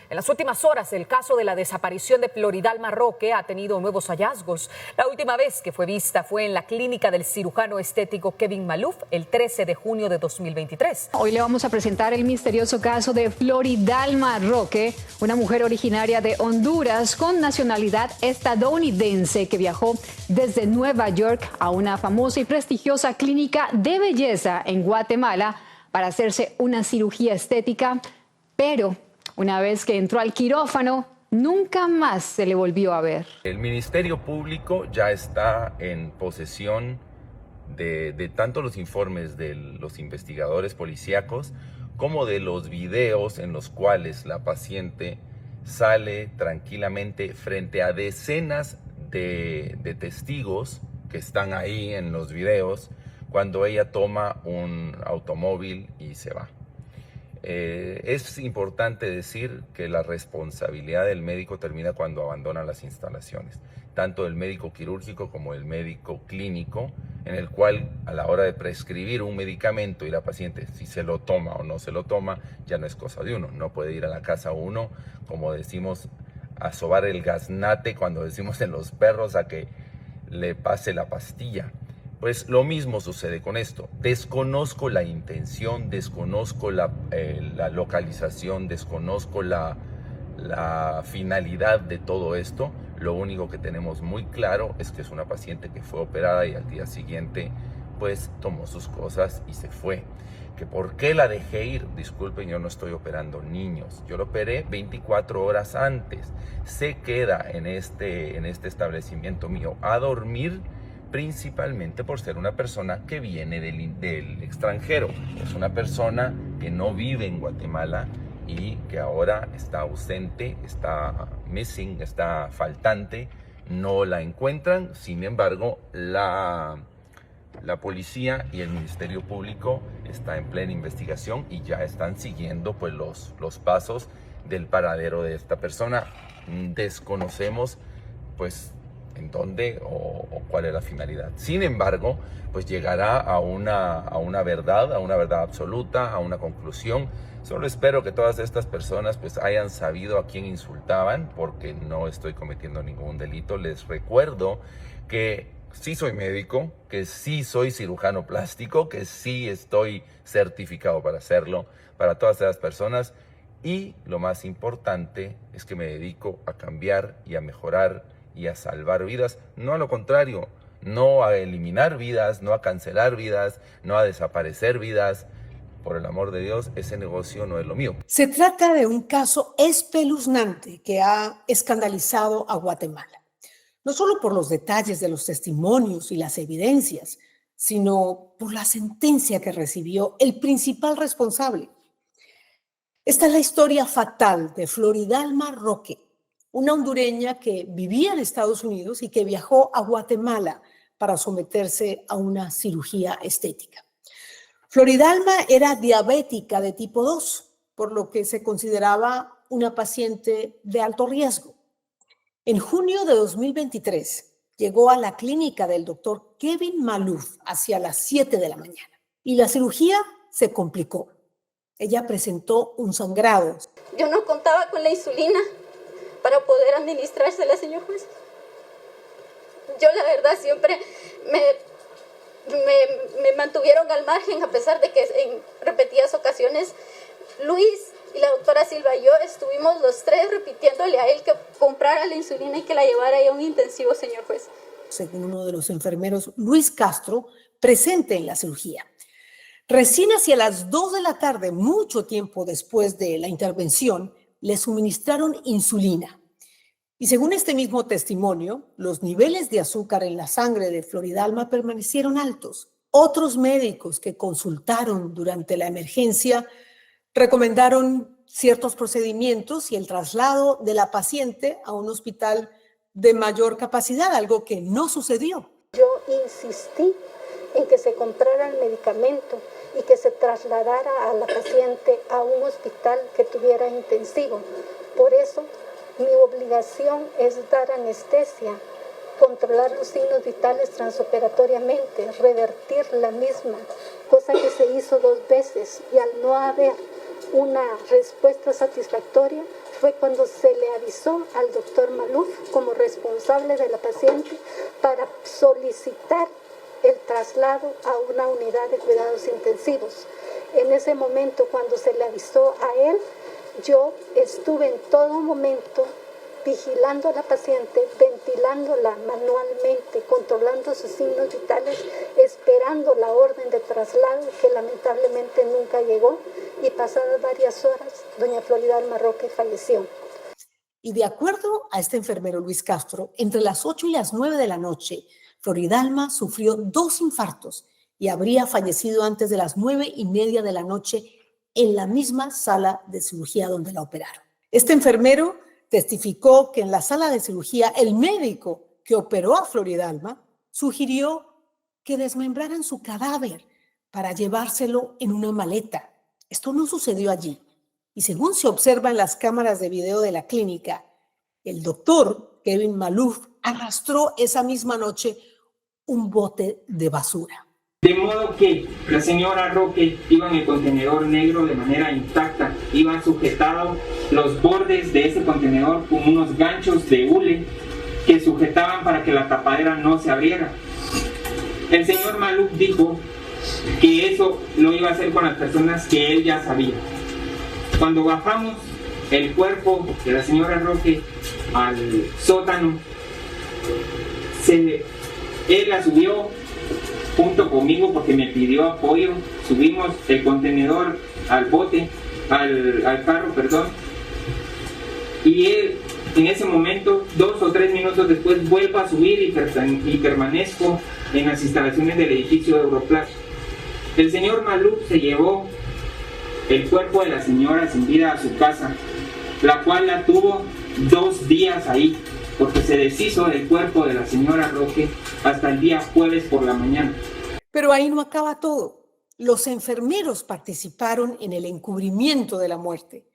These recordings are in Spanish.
En las últimas horas, el caso de la desaparición de Floridalma Roque ha tenido nuevos hallazgos. La última vez que fue vista fue en la clínica del cirujano estético Kevin Maloof el 13 de junio de 2023. Hoy le vamos a presentar el misterioso caso de Floridalma Roque, una mujer originaria de Honduras con nacionalidad estadounidense que viajó desde Nueva York a una famosa y prestigiosa clínica de belleza en Guatemala para hacerse una cirugía estética, pero una vez que entró al quirófano, nunca más se le volvió a ver. El Ministerio Público ya está en posesión de tanto los informes de los investigadores policíacos como de los videos en los cuales la paciente sale tranquilamente frente a decenas de testigos que están ahí en los videos cuando ella toma un automóvil y se va. Es importante decir que la responsabilidad del médico termina cuando abandona las instalaciones, tanto el médico quirúrgico como el médico clínico, en el cual a la hora de prescribir un medicamento y la paciente si se lo toma o no se lo toma, ya no es cosa de uno. No puede ir a la casa uno, como decimos, a sobar el gaznate cuando decimos en los perros, a que le pase la pastilla. Pues lo mismo sucede con esto. Desconozco la intención, desconozco la localización, desconozco la finalidad de todo esto. Lo único que tenemos muy claro es que es una paciente que fue operada y al día siguiente pues tomó sus cosas y se fue. ¿Que por qué la dejé ir? Disculpen, yo no estoy operando niños. Yo lo operé 24 horas antes. Se queda en este establecimiento mío a dormir, principalmente por ser una persona que viene del extranjero. Es una persona que no vive en Guatemala y que ahora está ausente, está missing, está faltante, no la encuentran. Sin embargo, la policía y el Ministerio Público está en plena investigación y ya están siguiendo pues los pasos del paradero de esta persona. Desconocemos pues en dónde o cuál es la finalidad. Sin embargo, pues llegará a una verdad absoluta, a una conclusión. Solo espero que todas estas personas pues hayan sabido a quién insultaban, porque no estoy cometiendo ningún delito. Les recuerdo que sí soy médico, que sí soy cirujano plástico, que sí estoy certificado para hacerlo, para todas esas personas. Y lo más importante es que me dedico a cambiar y a mejorar y a salvar vidas, no a lo contrario, no a eliminar vidas, no a cancelar vidas, no a desaparecer vidas. Por el amor de Dios, ese negocio no es lo mío. Se trata de un caso espeluznante que ha escandalizado a Guatemala, no solo por los detalles de los testimonios y las evidencias, sino por la sentencia que recibió el principal responsable. Esta es la historia fatal de Floridalma Roque, una hondureña que vivía en Estados Unidos y que viajó a Guatemala para someterse a una cirugía estética. Floridalma era diabética de tipo 2, por lo que se consideraba una paciente de alto riesgo. En junio de 2023 llegó a la clínica del doctor Kevin Maloof hacia las 7 de la mañana y la cirugía se complicó. Ella presentó un sangrado. Yo no contaba con la insulina para poder administrársela, señor juez. Yo la verdad siempre me mantuvieron al margen, a pesar de que en repetidas ocasiones Luis y la doctora Silva y yo estuvimos los tres repitiéndole a él que comprara la insulina y que la llevara a un intensivo, señor juez. Según uno de los enfermeros, Luis Castro, presente en la cirugía. Recién hacia las 2 de la tarde, mucho tiempo después de la intervención, le suministraron insulina. Y según este mismo testimonio, los niveles de azúcar en la sangre de Floridalma permanecieron altos. Otros médicos que consultaron durante la emergencia recomendaron ciertos procedimientos y el traslado de la paciente a un hospital de mayor capacidad, algo que no sucedió. Yo insistí en que se comprara el medicamento y que se trasladara a la paciente a un hospital que tuviera intensivo. Por eso, mi obligación es dar anestesia, controlar los signos vitales transoperatoriamente, revertir la misma, cosa que se hizo 2 veces, y al no haber una respuesta satisfactoria, fue cuando se le avisó al doctor Maluf como responsable de la paciente para solicitar el traslado a una unidad de cuidados intensivos. En ese momento, cuando se le avisó a él, yo estuve en todo momento vigilando a la paciente, ventilándola manualmente, controlando sus signos vitales, esperando la orden de traslado que lamentablemente nunca llegó, y pasadas varias horas, doña Floridalma Roque falleció. Y de acuerdo a este enfermero Luis Castro, entre las 8 y las 9 de la noche, Floridalma sufrió 2 infartos y habría fallecido antes de las 9:30 de la noche en la misma sala de cirugía donde la operaron. Este enfermero testificó que en la sala de cirugía el médico que operó a Floridalma sugirió que desmembraran su cadáver para llevárselo en una maleta. Esto no sucedió allí. Y según se observa en las cámaras de video de la clínica, el doctor Kevin Maluf arrastró esa misma noche un bote de basura. De modo que la señora Roque iba en el contenedor negro de manera intacta, iban sujetados los bordes de ese contenedor con unos ganchos de hule que sujetaban para que la tapadera no se abriera. El señor Maluf dijo que eso lo iba a hacer con las personas que él ya sabía. Cuando bajamos el cuerpo de la señora Roque al sótano, él la subió junto conmigo porque me pidió apoyo. Subimos el contenedor al bote, al carro, perdón. Y él, en ese momento, 2 o 3 minutos después, vuelvo a subir y permanezco en las instalaciones del edificio de Europlaza. El señor Maluf se llevó el cuerpo de la señora sin vida a su casa, la cual la tuvo 2 días ahí, porque se deshizo del cuerpo de la señora Roque hasta el día jueves por la mañana. Pero ahí no acaba todo. Los enfermeros participaron en el encubrimiento de la muerte.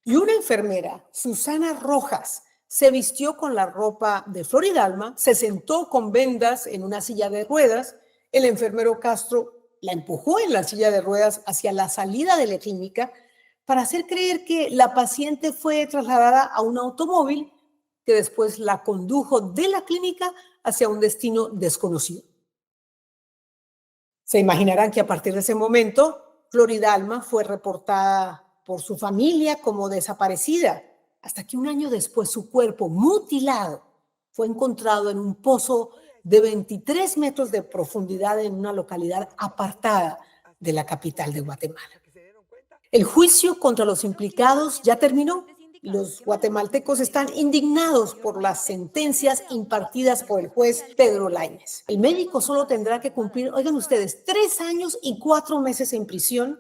Y una enfermera, Susana Rojas, se vistió con la ropa de Floridalma, se sentó con vendas en una silla de ruedas. El enfermero Castro la empujó en la silla de ruedas hacia la salida de la clínica para hacer creer que la paciente fue trasladada a un automóvil que después la condujo de la clínica hacia un destino desconocido. Se imaginarán que a partir de ese momento, Floridalma fue reportada por su familia como desaparecida, hasta que un año después su cuerpo mutilado fue encontrado en un pozo de 23 metros de profundidad en una localidad apartada de la capital de Guatemala. El juicio contra los implicados ya terminó. Los guatemaltecos están indignados por las sentencias impartidas por el juez Pedro Lainez. El médico solo tendrá que cumplir, oigan ustedes, 3 años y 4 meses en prisión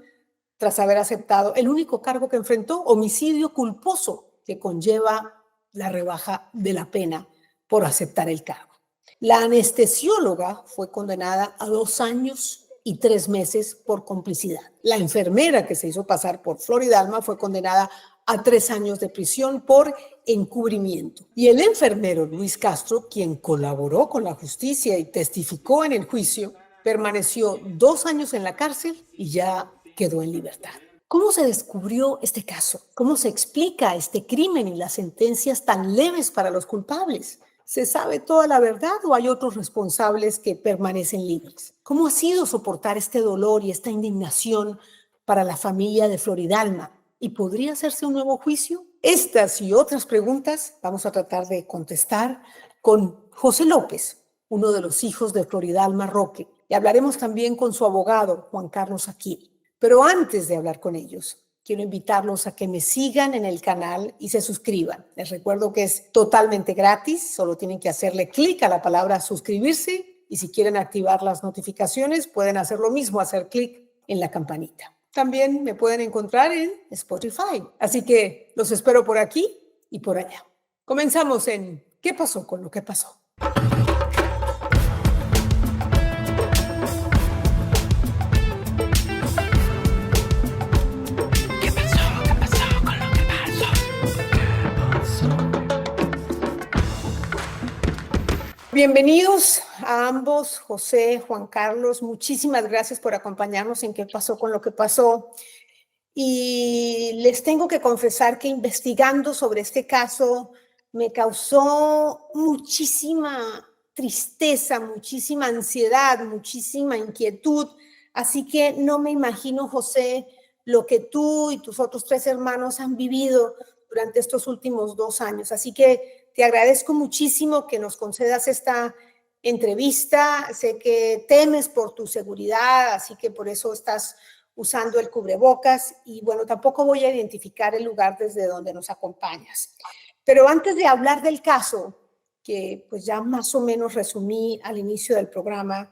tras haber aceptado el único cargo que enfrentó, homicidio culposo, que conlleva la rebaja de la pena por aceptar el cargo. La anestesióloga fue condenada a 2 años y 3 meses por complicidad. La enfermera que se hizo pasar por Floridalma fue condenada a 3 años de prisión por encubrimiento. Y el enfermero Luis Castro, quien colaboró con la justicia y testificó en el juicio, permaneció 2 años en la cárcel y ya quedó en libertad. ¿Cómo se descubrió este caso? ¿Cómo se explica este crimen y las sentencias tan leves para los culpables? ¿Se sabe toda la verdad o hay otros responsables que permanecen libres? ¿Cómo ha sido soportar este dolor y esta indignación para la familia de Floridalma? ¿Y podría hacerse un nuevo juicio? Estas y otras preguntas vamos a tratar de contestar con José López, uno de los hijos de Floridalma Roque, y hablaremos también con su abogado, Juan Carlos Aquil. Pero antes de hablar con ellos, quiero invitarlos a que me sigan en el canal y se suscriban. Les recuerdo que es totalmente gratis, solo tienen que hacerle clic a la palabra suscribirse y si quieren activar las notificaciones pueden hacer lo mismo, hacer clic en la campanita. También me pueden encontrar en Spotify, así que los espero por aquí y por allá. Comenzamos en ¿Qué pasó con lo que pasó? Bienvenidos a ambos, José, Juan Carlos. Muchísimas gracias por acompañarnos en ¿Qué pasó con lo que pasó? Y les tengo que confesar que investigando sobre este caso me causó muchísima tristeza, muchísima ansiedad, muchísima inquietud. Así que no me imagino, José, lo que tú y tus otros 3 hermanos han vivido durante estos últimos 2 años. Así que te agradezco muchísimo que nos concedas esta entrevista. Sé que temes por tu seguridad, así que por eso estás usando el cubrebocas y bueno, tampoco voy a identificar el lugar desde donde nos acompañas. Pero antes de hablar del caso, que pues ya más o menos resumí al inicio del programa,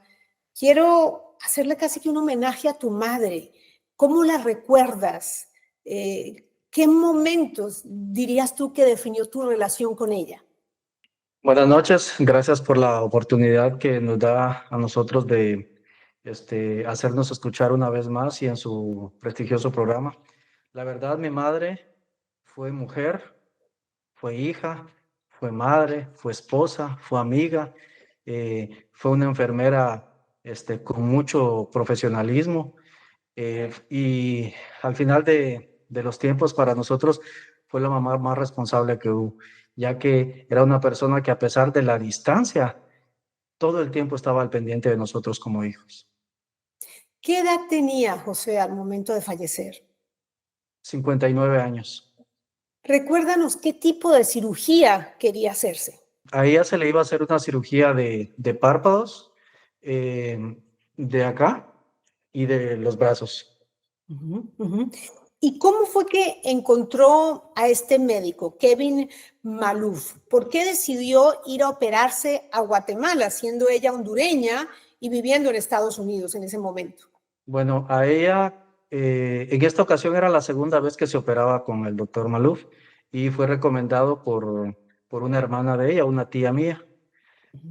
quiero hacerle casi que un homenaje a tu madre. ¿Cómo la recuerdas? ¿Qué momentos dirías tú que definió tu relación con ella? Buenas noches, gracias por la oportunidad que nos da a nosotros de hacernos escuchar una vez más y en su prestigioso programa. La verdad, mi madre fue mujer, fue hija, fue madre, fue esposa, fue amiga, fue una enfermera con mucho profesionalismo y al final de los tiempos para nosotros fue la mamá más responsable que hubo, ya que era una persona que a pesar de la distancia, todo el tiempo estaba al pendiente de nosotros como hijos. ¿Qué edad tenía José al momento de fallecer? 59 años. Recuérdanos qué tipo de cirugía quería hacerse. A ella se le iba a hacer una cirugía de párpados, de acá y de los brazos. Uh-huh, uh-huh. ¿Y cómo fue que encontró a este médico, Kevin Maluf? ¿Por qué decidió ir a operarse a Guatemala, siendo ella hondureña y viviendo en Estados Unidos en ese momento? Bueno, a ella en esta ocasión era la segunda vez que se operaba con el doctor Maluf y fue recomendado por una hermana de ella, una tía mía.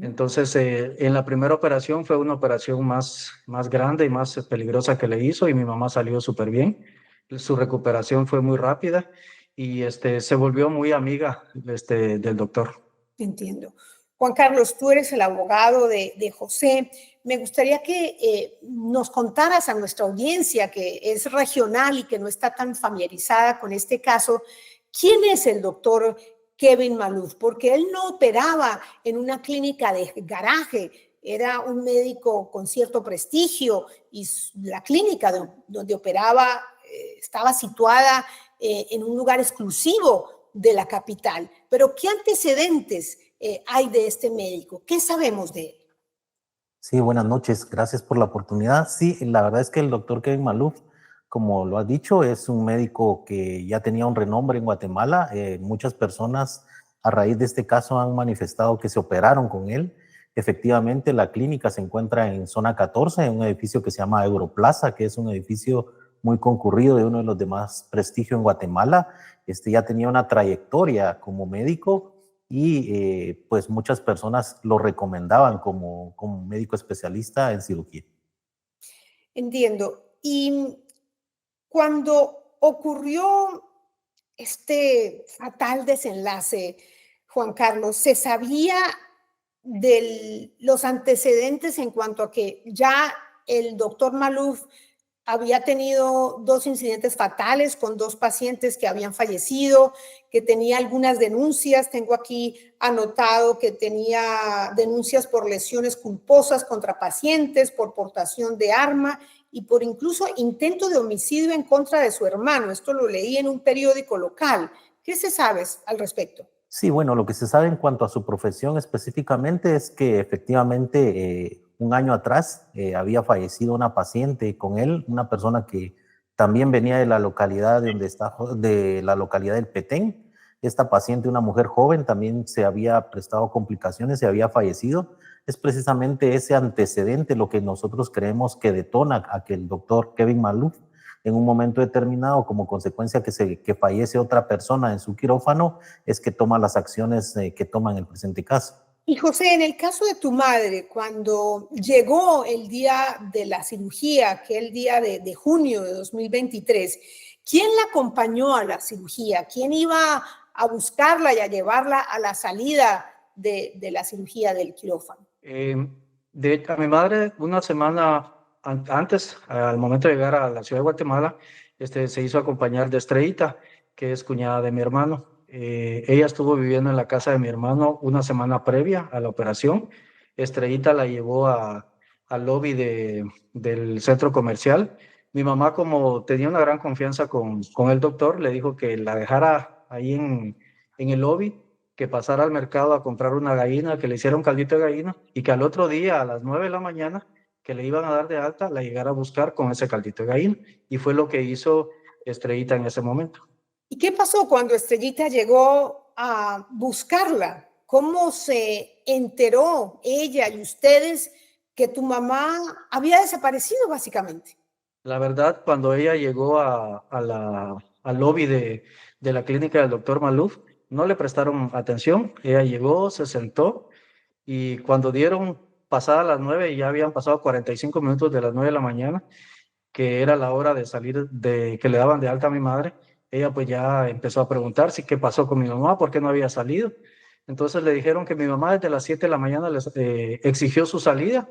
Entonces, en la primera operación fue una operación más grande y más peligrosa que le hizo y mi mamá salió súper bien. Su recuperación fue muy rápida y se volvió muy amiga del doctor. Entiendo. Juan Carlos, tú eres el abogado de José. Me gustaría que nos contaras a nuestra audiencia, que es regional y que no está tan familiarizada con este caso, ¿quién es el doctor Kevin Maluf? Porque él no operaba en una clínica de garaje, era un médico con cierto prestigio y la clínica donde operaba estaba situada en un lugar exclusivo de la capital. Pero ¿qué antecedentes hay de este médico? ¿Qué sabemos de él? Sí, buenas noches. Gracias por la oportunidad. Sí, la verdad es que el doctor Kevin Maluf, como lo has dicho, es un médico que ya tenía un renombre en Guatemala. Muchas personas a raíz de este caso han manifestado que se operaron con él. Efectivamente, la clínica se encuentra en zona 14, en un edificio que se llama Europlaza, que es un edificio muy concurrido de uno de los de más prestigio en Guatemala. Ya tenía una trayectoria como médico y pues muchas personas lo recomendaban como médico especialista en cirugía. Entiendo. Y cuando ocurrió este fatal desenlace, Juan Carlos, ¿se sabía de los antecedentes en cuanto a que ya el doctor Maluf había tenido 2 incidentes fatales con 2 pacientes que habían fallecido, que tenía algunas denuncias? Tengo aquí anotado que tenía denuncias por lesiones culposas contra pacientes, por portación de arma y por incluso intento de homicidio en contra de su hermano. Esto lo leí en un periódico local. ¿Qué se sabe al respecto? Sí, bueno, lo que se sabe en cuanto a su profesión específicamente es que efectivamente un año atrás había fallecido una paciente con él, una persona que también venía de la localidad de la localidad del Petén. Esta paciente, una mujer joven, también se había prestado complicaciones, se había fallecido. Es precisamente ese antecedente lo que nosotros creemos que detona a que el doctor Kevin Maluf, en un momento determinado, como consecuencia que fallece otra persona en su quirófano, es que toma las acciones que toma en el presente caso. Y José, en el caso de tu madre, cuando llegó el día de la cirugía, aquel día de junio de 2023, ¿quién la acompañó a la cirugía? ¿Quién iba a buscarla y a llevarla a la salida de la cirugía del quirófano? A mi madre, una semana antes, al momento de llegar a la ciudad de Guatemala, se hizo acompañar de Estrellita, que es cuñada de mi hermano. Ella estuvo viviendo en la casa de mi hermano una semana previa a la operación. Estrellita la llevó al lobby del centro comercial. Mi mamá, como tenía una gran confianza con el doctor, le dijo que la dejara ahí en el lobby, que pasara al mercado a comprar una gallina, que le hiciera un caldito de gallina y que al otro día a las 9 de la mañana que le iban a dar de alta, la llegara a buscar con ese caldito de gallina. Y fue lo que hizo Estrellita en ese momento. ¿Y qué pasó cuando Estrellita llegó a buscarla? ¿Cómo se enteró ella y ustedes que tu mamá había desaparecido básicamente? La verdad, cuando ella llegó al lobby de la clínica del doctor Maluf, no le prestaron atención. Ella llegó, se sentó y cuando dieron pasadas las 9, ya habían pasado 45 minutos de las 9 de la mañana, que era la hora de salir, que le daban de alta a mi madre, ella pues ya empezó a preguntar si qué pasó con mi mamá, por qué no había salido. Entonces le dijeron que mi mamá desde las 7 de la mañana les exigió su salida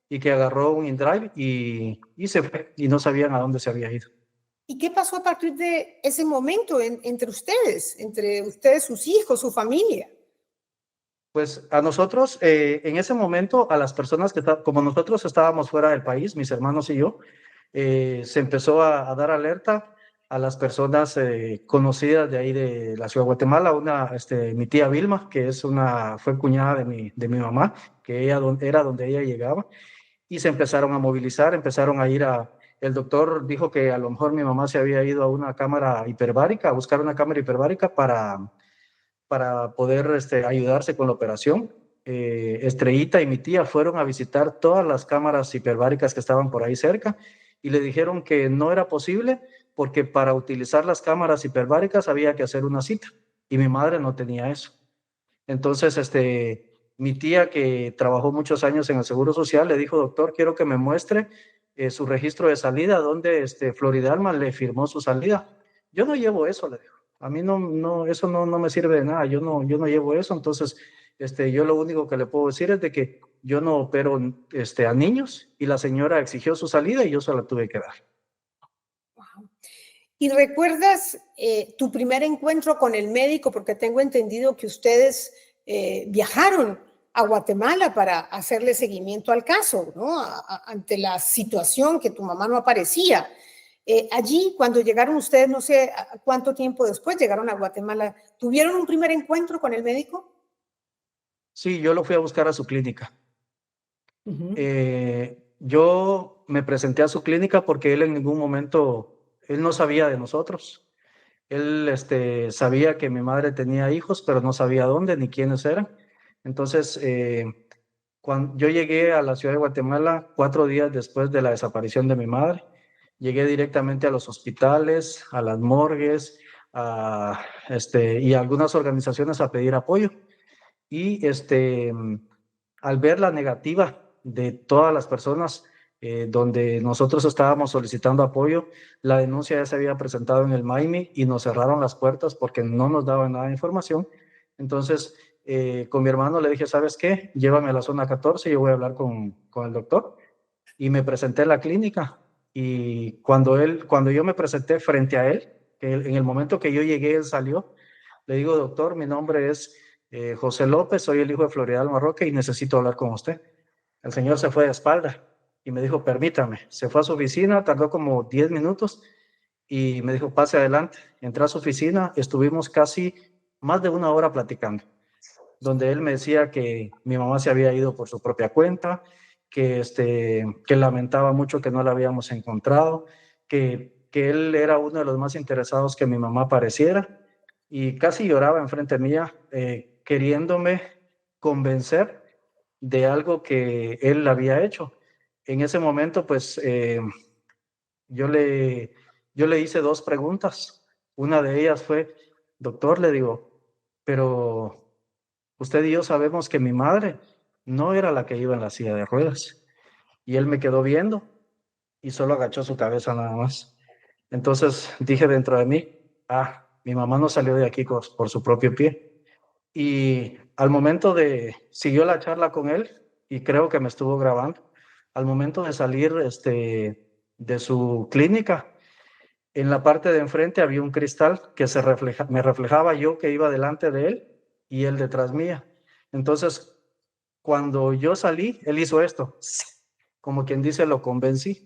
y que agarró un InDrive y se fue y no sabían a dónde se había ido. ¿Y qué pasó a partir de ese momento entre ustedes, sus hijos, su familia? Pues a nosotros, en ese momento, a las personas como nosotros estábamos fuera del país, mis hermanos y yo, se empezó a dar alerta a las personas conocidas de ahí de la ciudad de Guatemala. Mi tía Vilma, que fue cuñada de mi mamá, que era donde ella llegaba, y se empezaron a movilizar, empezaron a ir el doctor dijo que a lo mejor mi mamá se había ido a una cámara hiperbárica, a buscar una cámara hiperbárica para poder ayudarse con la operación. Estrellita y mi tía fueron a visitar todas las cámaras hiperbáricas que estaban por ahí cerca y le dijeron que no era posible porque para utilizar las cámaras hiperbáricas había que hacer una cita y mi madre no tenía eso. Entonces, mi tía, que trabajó muchos años en el Seguro Social, le dijo, doctor, quiero que me muestre su registro de salida, donde Floridalma le firmó su salida. Yo no llevo eso, le dijo. A mí eso no me sirve de nada, yo no llevo eso. Entonces, yo lo único que le puedo decir es de que yo no opero a niños y la señora exigió su salida y yo se la tuve que dar. Wow. ¿Y recuerdas tu primer encuentro con el médico? Porque tengo entendido que ustedes viajaron a Guatemala para hacerle seguimiento al caso, ¿no? Ante la situación que tu mamá no aparecía. Allí, cuando llegaron ustedes, no sé cuánto tiempo después llegaron a Guatemala, ¿tuvieron un primer encuentro con el médico? Sí, yo lo fui a buscar a su clínica. Yo me presenté a su clínica porque él en ningún momento, él no sabía de nosotros. Él sabía que mi madre tenía hijos, pero no sabía dónde ni quiénes eran. Entonces, cuando yo llegué a la ciudad de Guatemala 4 días después de la desaparición de mi madre, llegué directamente a los hospitales, a las morgues, y a algunas organizaciones a pedir apoyo. Y al ver la negativa de todas las personas donde nosotros estábamos solicitando apoyo, la denuncia ya se había presentado en el MAIMI y nos cerraron las puertas porque no nos daban nada de información. Entonces, con mi hermano le dije, ¿sabes qué? Llévame a la zona 14, yo voy a hablar con el doctor. Y me presenté en la clínica. Y cuando yo me presenté frente a él, en el momento que yo llegué, él salió, le digo, doctor, mi nombre es José López, soy el hijo de Floridalma Roque y necesito hablar con usted. El señor se fue de espalda y me dijo, permítame. Se fue a su oficina, tardó como 10 minutos y me dijo, pase adelante. Entré a su oficina, estuvimos casi más de 1 hora platicando, donde él me decía que mi mamá se había ido por su propia cuenta, que lamentaba mucho que no la habíamos encontrado, que él era uno de los más interesados que mi mamá apareciera y casi lloraba enfrente mía, queriéndome convencer de algo que él había hecho. En ese momento, pues, yo le hice 2 preguntas. Una de ellas fue, doctor, le digo, pero usted y yo sabemos que mi madre no era la que iba en la silla de ruedas. Y él me quedó viendo y solo agachó su cabeza nada más. Entonces dije dentro de mí, mi mamá no salió de aquí por su propio pie. Y al momento siguió la charla con él y creo que me estuvo grabando. Al momento de salir de su clínica, En la parte de enfrente había un cristal que me reflejaba yo que iba delante de él y él detrás mía. Entonces, cuando yo salí, él hizo esto, como quien dice, lo convencí.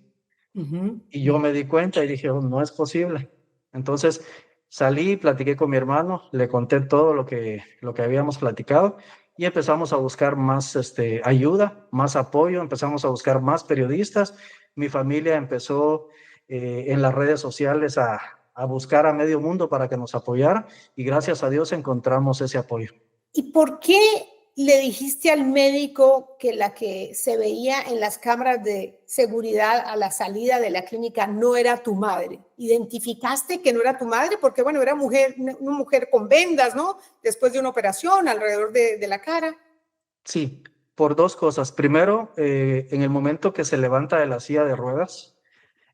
Y yo me di cuenta y dije, "Oh, no es posible". Entonces salí, platiqué con mi hermano, le conté todo lo que habíamos platicado y empezamos a buscar más ayuda, más apoyo, empezamos a buscar más periodistas. Mi familia empezó en las redes sociales a buscar a medio mundo para que nos apoyara y gracias a Dios encontramos ese apoyo. ¿Y por qué le dijiste al médico que la que se veía en las cámaras de seguridad a la salida de la clínica no era tu madre? ¿Identificaste que no era tu madre? Porque, bueno, era una mujer con vendas, ¿no? Después de una operación alrededor de la cara. Sí, por dos cosas. Primero, en el momento que se levanta de la silla de ruedas,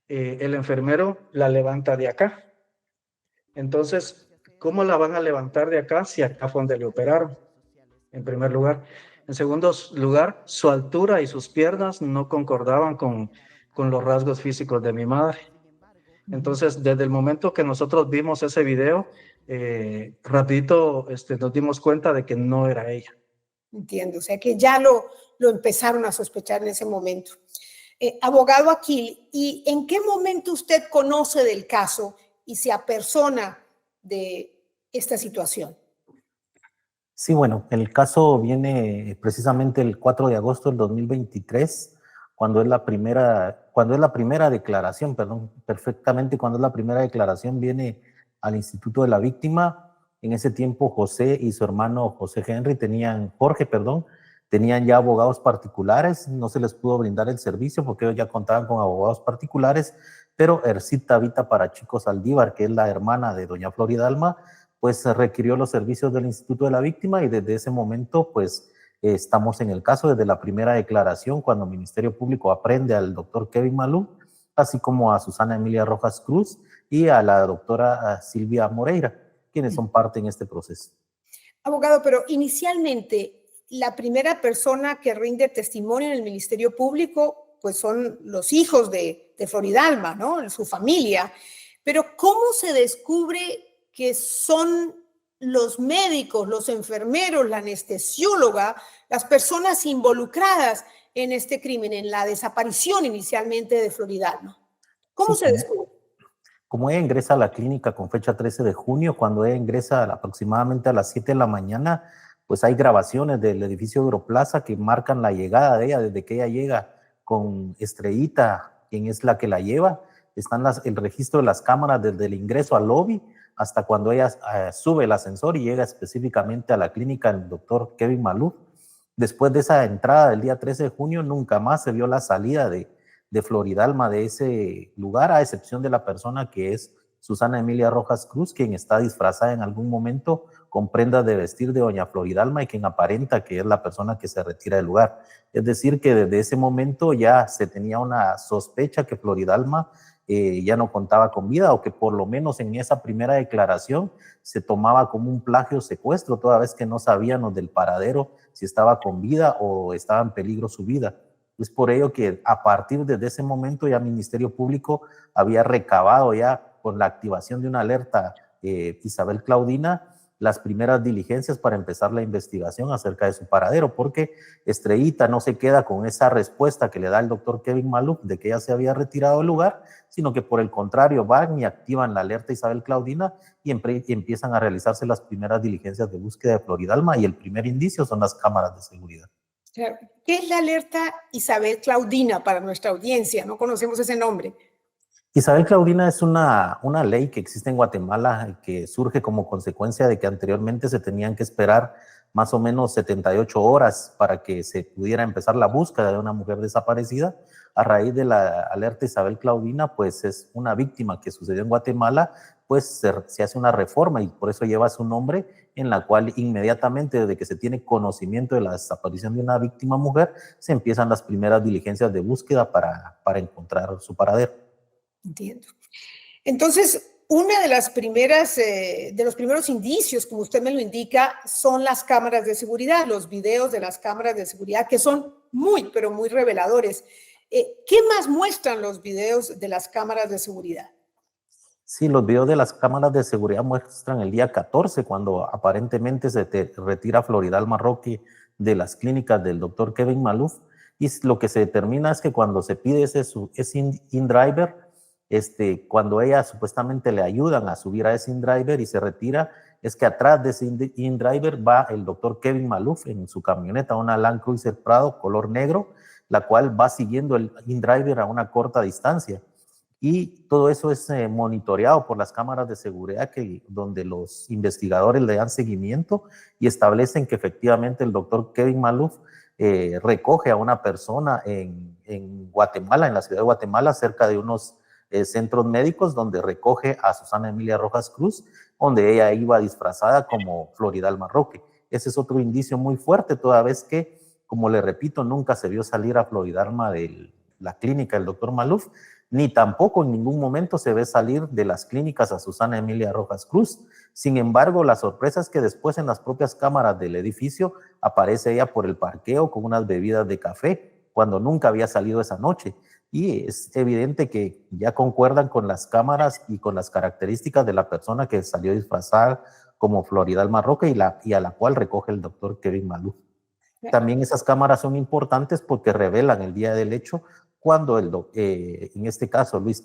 el enfermero la levanta de acá. Entonces, ¿cómo la van a levantar de acá si acá fue donde le operaron? En primer lugar. En segundo lugar, su altura y sus piernas no concordaban con los rasgos físicos de mi madre. Entonces, desde el momento que nosotros vimos ese video, rapidito nos dimos cuenta de que no era ella. Entiendo, o sea que ya lo empezaron a sospechar en ese momento. Abogado Aquil, ¿y en qué momento usted conoce del caso y se apersona de esta situación? Sí, bueno, el caso viene precisamente el 4 de agosto del 2023, cuando es la primera declaración, perdón, perfectamente cuando es la primera declaración viene al Instituto de la Víctima. En ese tiempo Jorge y su hermano Jorge tenían ya abogados particulares, no se les pudo brindar el servicio porque ellos ya contaban con abogados particulares, pero Ercita Vita Parachico Saldívar, que es la hermana de doña Floridalma, pues requirió los servicios del Instituto de la Víctima y desde ese momento pues estamos en el caso desde la primera declaración cuando el Ministerio Público aprende al doctor Kevin Maluf, así como a Susana Emilia Rojas Cruz y a la doctora Silvia Moreira, quienes son parte en este proceso. Abogado, pero inicialmente la primera persona que rinde testimonio en el Ministerio Público pues son los hijos de Floridalma, ¿no? Su familia. Pero ¿cómo se descubre que son los médicos, los enfermeros, la anestesióloga, las personas involucradas en este crimen, en la desaparición inicialmente de Floridalma? ¿Cómo se descubre? Como ella ingresa a la clínica con fecha 13 de junio, cuando ella ingresa aproximadamente a las 7 de la mañana, pues hay grabaciones del edificio Europlaza que marcan la llegada de ella, desde que ella llega con Estrellita, quien es la que la lleva. Están el registro de las cámaras desde el ingreso al lobby hasta cuando ella sube el ascensor y llega específicamente a la clínica del doctor Kevin Maluf. Después de esa entrada del día 13 de junio, nunca más se vio la salida de Floridalma de ese lugar, a excepción de la persona que es Susana Emilia Rojas Cruz, quien está disfrazada en algún momento con prendas de vestir de doña Floridalma y quien aparenta que es la persona que se retira del lugar. Es decir, que desde ese momento ya se tenía una sospecha que Floridalma ya no contaba con vida, o que por lo menos en esa primera declaración se tomaba como un plagio secuestro, toda vez que no sabíamos del paradero, si estaba con vida o estaba en peligro su vida. Es por ello que a partir de ese momento ya el Ministerio Público había recabado ya con la activación de una alerta Isabel Claudina las primeras diligencias para empezar la investigación acerca de su paradero, porque Estrellita no se queda con esa respuesta que le da el doctor Kevin Maluf de que ella se había retirado del lugar, sino que por el contrario van y activan la alerta Isabel Claudina y empiezan a realizarse las primeras diligencias de búsqueda de Floridalma, y el primer indicio son las cámaras de seguridad. Claro. ¿Qué es la alerta Isabel Claudina para nuestra audiencia? No conocemos ese nombre. Isabel Claudina es una ley que existe en Guatemala que surge como consecuencia de que anteriormente se tenían que esperar más o menos 78 horas para que se pudiera empezar la búsqueda de una mujer desaparecida. A raíz de la alerta Isabel Claudina, pues es una víctima que sucedió en Guatemala, pues se hace una reforma y por eso lleva su nombre, en la cual inmediatamente desde que se tiene conocimiento de la desaparición de una víctima mujer, se empiezan las primeras diligencias de búsqueda para encontrar su paradero. Entiendo. Entonces, una de las primeras, de los primeros indicios, como usted me lo indica, son las cámaras de seguridad, los videos de las cámaras de seguridad, que son muy, pero muy reveladores. ¿Qué más muestran los videos de las cámaras de seguridad? Sí, los videos de las cámaras de seguridad muestran el día 14, cuando aparentemente retira Floridal Marroque de las clínicas del doctor Kevin Maluf, y lo que se determina es que cuando se pide ese InDriver, cuando ella supuestamente le ayudan a subir a ese InDriver y se retira, es que atrás de ese InDriver va el doctor Kevin Maluf en su camioneta, una Land Cruiser Prado color negro, la cual va siguiendo el InDriver a una corta distancia. Y todo eso es monitoreado por las cámaras de seguridad donde los investigadores le dan seguimiento y establecen que efectivamente el doctor Kevin Maluf recoge a una persona en Guatemala, en la ciudad de Guatemala, cerca de unos centros médicos, donde recoge a Susana Emilia Rojas Cruz, donde ella iba disfrazada como Floridal Marroque. Ese es otro indicio muy fuerte, toda vez que, como le repito, nunca se vio salir a Floridalma de la clínica del doctor Maluf, ni tampoco en ningún momento se ve salir de las clínicas a Susana Emilia Rojas Cruz. Sin embargo, la sorpresa es que después en las propias cámaras del edificio aparece ella por el parqueo con unas bebidas de café, cuando nunca había salido esa noche. Y es evidente que ya concuerdan con las cámaras y con las características de la persona que salió disfrazada como Floridal Marroque y a la cual recoge el doctor Kevin Maluf. También esas cámaras son importantes porque revelan el día del hecho, cuando en este caso Luis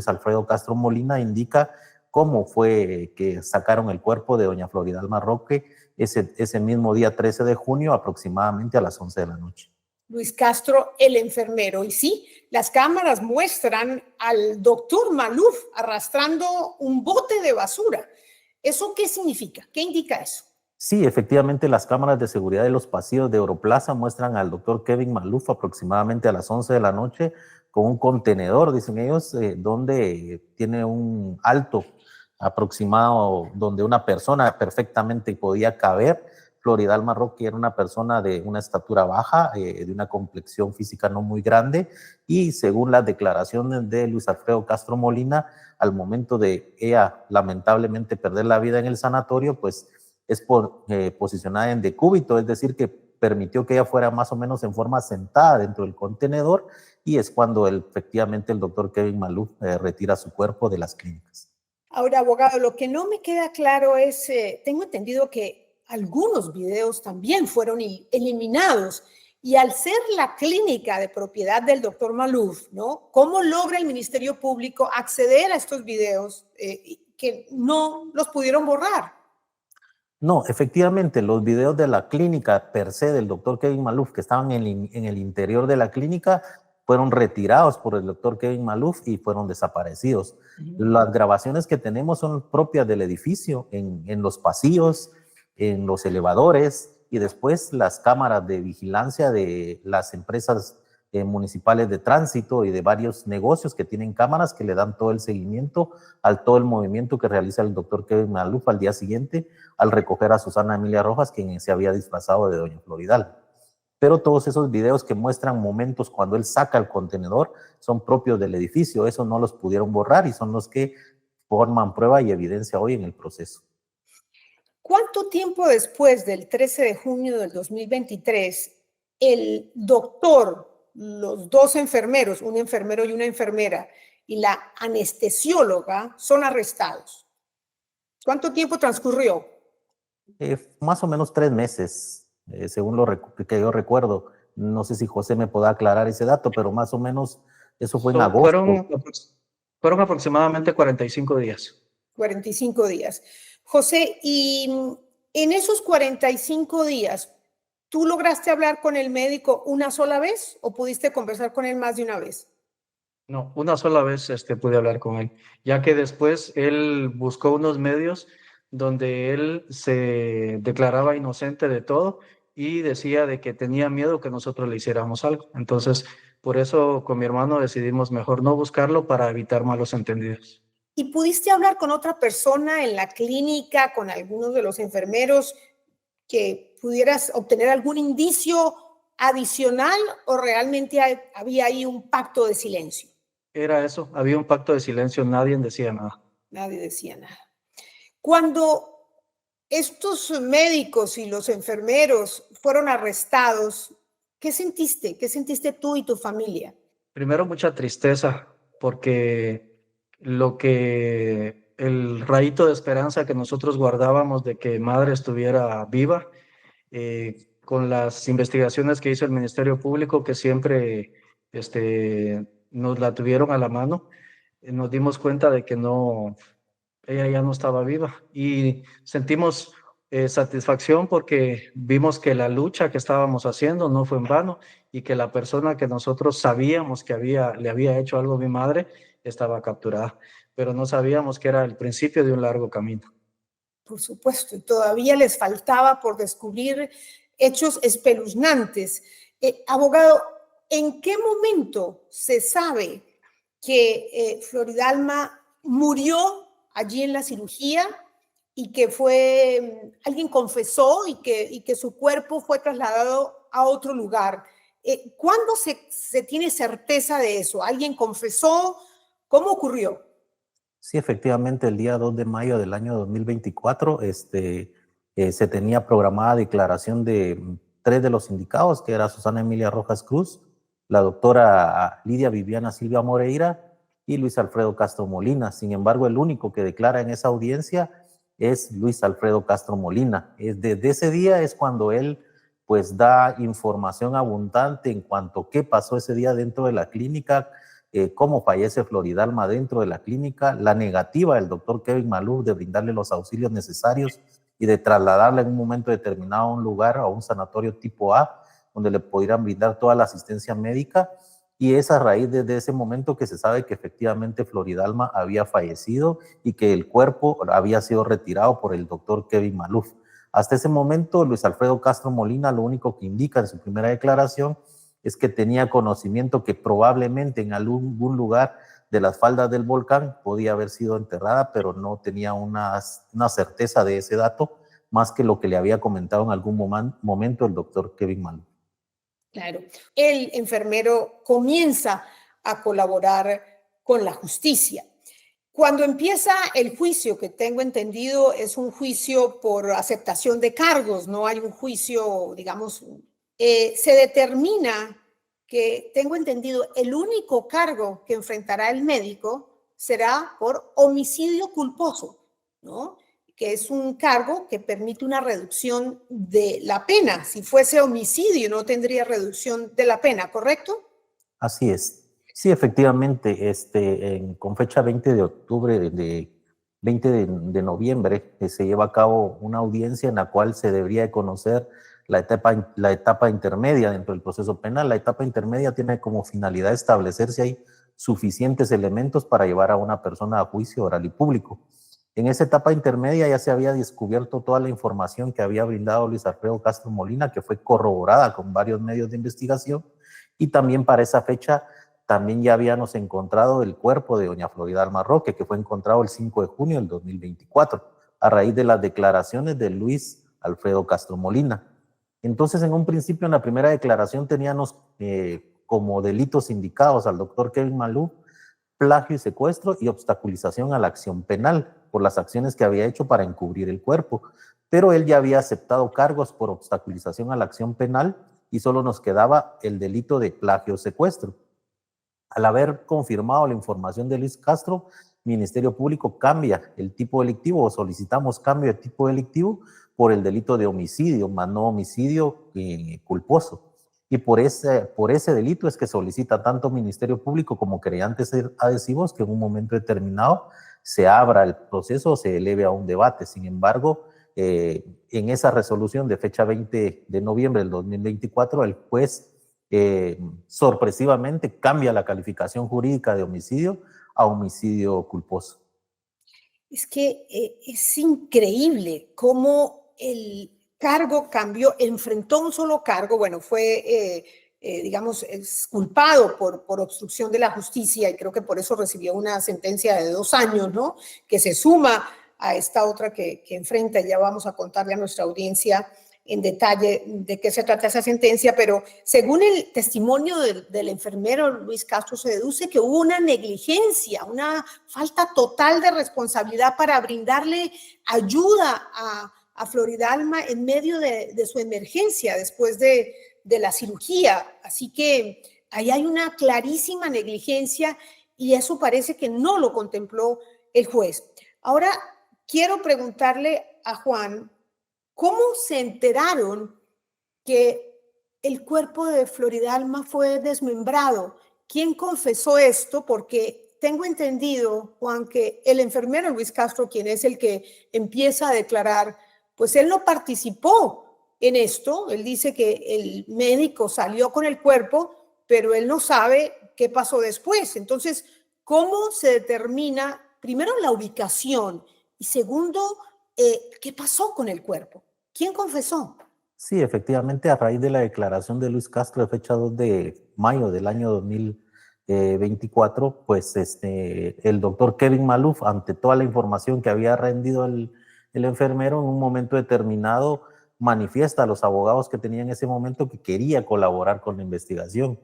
Alfredo Castro Molina indica cómo fue que sacaron el cuerpo de doña Floridal Marroque ese mismo día 13 de junio aproximadamente a las 11 de la noche. Luis Castro, el enfermero. Y sí, las cámaras muestran al doctor Maluf arrastrando un bote de basura. ¿Eso qué significa? ¿Qué indica eso? Sí, efectivamente, las cámaras de seguridad de los pasillos de Europlaza muestran al doctor Kevin Maluf aproximadamente a las 11 de la noche con un contenedor, dicen ellos, donde tiene un alto aproximado donde una persona perfectamente podía caber. Floridal Marroque era una persona de una estatura baja, de una complexión física no muy grande, y según las declaraciones de Luis Alfredo Castro Molina, al momento de ella lamentablemente perder la vida en el sanatorio, pues es posicionada en decúbito, es decir, que permitió que ella fuera más o menos en forma sentada dentro del contenedor, y es cuando efectivamente el doctor Kevin Maluf retira su cuerpo de las clínicas. Ahora, abogado, lo que no me queda claro es, tengo entendido que algunos videos también fueron eliminados, y al ser la clínica de propiedad del doctor Maluf, ¿no? ¿Cómo logra el Ministerio Público acceder a estos videos que no los pudieron borrar? No, efectivamente, los videos de la clínica per se del doctor Kevin Maluf que estaban en el interior de la clínica fueron retirados por el doctor Kevin Maluf y fueron desaparecidos. Las grabaciones que tenemos son propias del edificio, en los pasillos, en los elevadores, y después las cámaras de vigilancia de las empresas municipales de tránsito y de varios negocios que tienen cámaras que le dan todo el seguimiento todo el movimiento que realiza el doctor Kevin Maluf al día siguiente al recoger a Susana Emilia Rojas, quien se había disfrazado de doña Floridal. Pero todos esos videos que muestran momentos cuando él saca el contenedor son propios del edificio, esos no los pudieron borrar y son los que forman prueba y evidencia hoy en el proceso. ¿Cuánto tiempo después del 13 de junio del 2023 el doctor, los dos enfermeros, un enfermero y una enfermera, y la anestesióloga son arrestados? ¿Cuánto tiempo transcurrió? Más o menos 3 meses, según lo que yo recuerdo. No sé si José me pueda aclarar ese dato, pero más o menos eso fue en agosto. Fueron aproximadamente 45 días. 45 días. José, y en esos 45 días, ¿tú lograste hablar con el médico una sola vez o pudiste conversar con él más de una vez? No, una sola vez pude hablar con él, ya que después él buscó unos medios donde él se declaraba inocente de todo y decía de que tenía miedo que nosotros le hiciéramos algo. Entonces, por eso con mi hermano decidimos mejor no buscarlo para evitar malos entendidos. ¿Y pudiste hablar con otra persona en la clínica, con algunos de los enfermeros, que pudieras obtener algún indicio adicional o realmente había ahí un pacto de silencio? Era eso, había un pacto de silencio, nadie decía nada. Nadie decía nada. Cuando estos médicos y los enfermeros fueron arrestados, ¿qué sentiste? ¿Qué sentiste tú y tu familia? Primero, mucha tristeza, porque el rayito de esperanza que nosotros guardábamos de que madre estuviera viva, con las investigaciones que hizo el Ministerio Público, que siempre nos la tuvieron a la mano, nos dimos cuenta de que no, ella ya no estaba viva y sentimos satisfacción porque vimos que la lucha que estábamos haciendo no fue en vano y que la persona que nosotros sabíamos que le había hecho algo a mi madre estaba capturada, pero no sabíamos que era el principio de un largo camino. Por supuesto, y todavía les faltaba por descubrir hechos espeluznantes. Abogado, ¿en qué momento se sabe que Floridalma murió allí en la cirugía y que alguien confesó y que su cuerpo fue trasladado a otro lugar? ¿Cuándo se tiene certeza de eso? ¿Alguien confesó? ¿Cómo ocurrió? Sí, efectivamente, el día 2 de mayo del año 2024 se tenía programada declaración de 3 de los indicados, que era Susana Emilia Rojas Cruz, la doctora Lidia Viviana Silvia Moreira y Luis Alfredo Castro Molina. Sin embargo, el único que declara en esa audiencia es Luis Alfredo Castro Molina. Desde ese día es cuando él pues da información abundante en cuanto a qué pasó ese día dentro de la clínica, cómo fallece Floridalma dentro de la clínica, la negativa del doctor Kevin Maluf de brindarle los auxilios necesarios y de trasladarla en un momento determinado a un lugar, a un sanatorio tipo A, donde le pudieran brindar toda la asistencia médica. Y es a raíz de ese momento que se sabe que efectivamente Floridalma había fallecido y que el cuerpo había sido retirado por el doctor Kevin Maluf. Hasta ese momento, Luis Alfredo Castro Molina lo único que indica en su primera declaración es que tenía conocimiento que probablemente en algún lugar de las faldas del volcán podía haber sido enterrada, pero no tenía una certeza de ese dato, más que lo que le había comentado en algún momento el doctor Kevin Maluf. Claro, el enfermero comienza a colaborar con la justicia. Cuando empieza el juicio, que tengo entendido es un juicio por aceptación de cargos, no hay un juicio, digamos, se determina que, tengo entendido, el único cargo que enfrentará el médico será por homicidio culposo, ¿no? Que es un cargo que permite una reducción de la pena. Si fuese homicidio, no tendría reducción de la pena, ¿correcto? Así es. Sí, efectivamente, con fecha 20 de octubre, 20 de noviembre, se lleva a cabo una audiencia en la cual se debería de conocer la etapa intermedia dentro del proceso penal. La etapa intermedia tiene como finalidad establecer si hay suficientes elementos para llevar a una persona a juicio oral y público. En esa etapa intermedia ya se había descubierto toda la información que había brindado Luis Alfredo Castro Molina, que fue corroborada con varios medios de investigación, y también para esa fecha también ya habíamos encontrado el cuerpo de doña Floridalma Roque, que fue encontrado el 5 de junio del 2024, a raíz de las declaraciones de Luis Alfredo Castro Molina. Entonces, en un principio, en la primera declaración teníamos como delitos indicados al doctor Kevin Maluf, plagio y secuestro y obstaculización a la acción penal por las acciones que había hecho para encubrir el cuerpo. Pero él ya había aceptado cargos por obstaculización a la acción penal y solo nos quedaba el delito de plagio o secuestro. Al haber confirmado la información de Luis Castro, Ministerio Público cambia el tipo delictivo o solicitamos cambio de tipo delictivo por el delito de homicidio, más no homicidio culposo. Y por ese delito es que solicita tanto Ministerio Público como querellantes adhesivos que en un momento determinado se abra el proceso o se eleve a un debate. Sin embargo, en esa resolución de fecha 20 de noviembre del 2024, el juez sorpresivamente cambia la calificación jurídica de homicidio a homicidio culposo. Es que es increíble cómo el cargo cambió, enfrentó un solo cargo, bueno, fue, digamos, es culpado por obstrucción de la justicia y creo que por eso recibió una sentencia de 2 años, ¿no? Que se suma a esta otra que enfrenta, ya vamos a contarle a nuestra audiencia en detalle de qué se trata esa sentencia, pero según el testimonio del enfermero Luis Castro se deduce que hubo una negligencia, una falta total de responsabilidad para brindarle ayuda a Floridalma en medio de su emergencia después de la cirugía. Así que ahí hay una clarísima negligencia y eso parece que no lo contempló el juez. Ahora, quiero preguntarle a Juan, ¿cómo se enteraron que el cuerpo de Floridalma fue desmembrado? ¿Quién confesó esto? Porque tengo entendido, Juan, que el enfermero Luis Castro, quien es el que empieza a declarar, pues él no participó en esto. Él dice que el médico salió con el cuerpo, pero él no sabe qué pasó después. Entonces, ¿cómo se determina, primero, la ubicación y segundo, qué pasó con el cuerpo? ¿Quién confesó? Sí, efectivamente, a raíz de la declaración de Luis Castro de fecha 2 de mayo del año 2024, pues el doctor Kevin Maluf, ante toda la información que había rendido el enfermero, en un momento determinado manifiesta a los abogados que tenía en ese momento que quería colaborar con la investigación.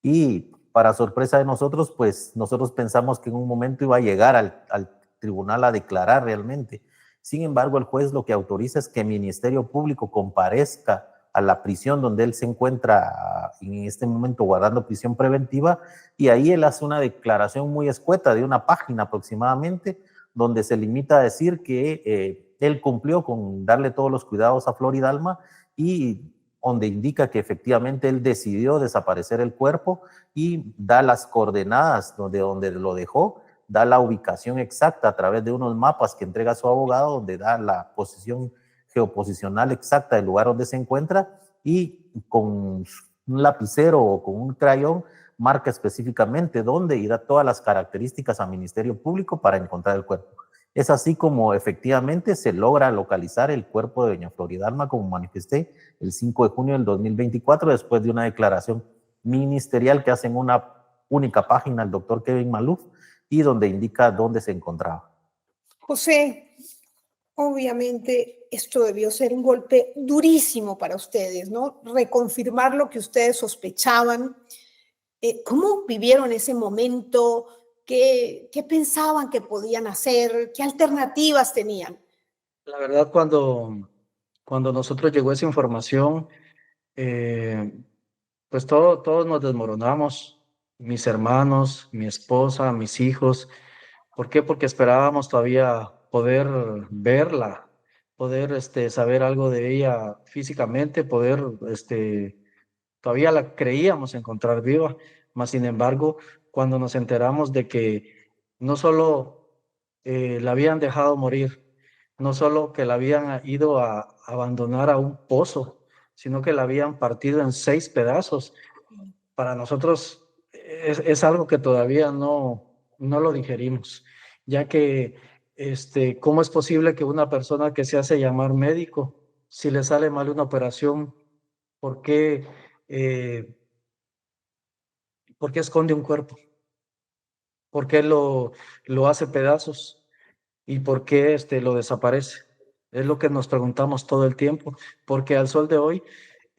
Y para sorpresa de nosotros, pues nosotros pensamos que en un momento iba a llegar al tribunal a declarar realmente. Sin embargo, el juez lo que autoriza es que el Ministerio Público comparezca a la prisión donde él se encuentra en este momento guardando prisión preventiva, y ahí él hace una declaración muy escueta de una página aproximadamente, donde se limita a decir que él cumplió con darle todos los cuidados a Floridalma, y donde indica que efectivamente él decidió desaparecer el cuerpo y da las coordenadas de donde lo dejó, da la ubicación exacta a través de unos mapas que entrega su abogado, donde da la posición geoposicional exacta del lugar donde se encuentra, y con un lapicero o con un crayón marca específicamente dónde, y da todas las características al Ministerio Público para encontrar el cuerpo. Es así como efectivamente se logra localizar el cuerpo de doña Floridalma, como manifesté, el 5 de junio del 2024, después de una declaración ministerial que hace en una única página el doctor Kevin Maluf, y donde indica dónde se encontraba. José, obviamente esto debió ser un golpe durísimo para ustedes, ¿no? Reconfirmar lo que ustedes sospechaban. ¿Cómo vivieron ese momento? ¿Qué pensaban que podían hacer? ¿Qué alternativas tenían? La verdad, cuando nosotros llegó esa información, pues todos nos desmoronamos, mis hermanos, mi esposa, mis hijos. ¿Por qué? Porque esperábamos todavía poder verla, poder saber algo de ella físicamente, poder, todavía la creíamos encontrar viva, mas sin embargo, cuando nos enteramos de que no solo la habían dejado morir, no solo que la habían ido a abandonar a un pozo, sino que la habían partido en 6 pedazos, para nosotros es algo que todavía no lo digerimos, ya que ¿cómo es posible que una persona que se hace llamar médico, si le sale mal una operación, ¿por qué, por qué esconde un cuerpo? ¿Por qué lo hace pedazos? ¿Y por qué lo desaparece? Es lo que nos preguntamos todo el tiempo, porque al sol de hoy,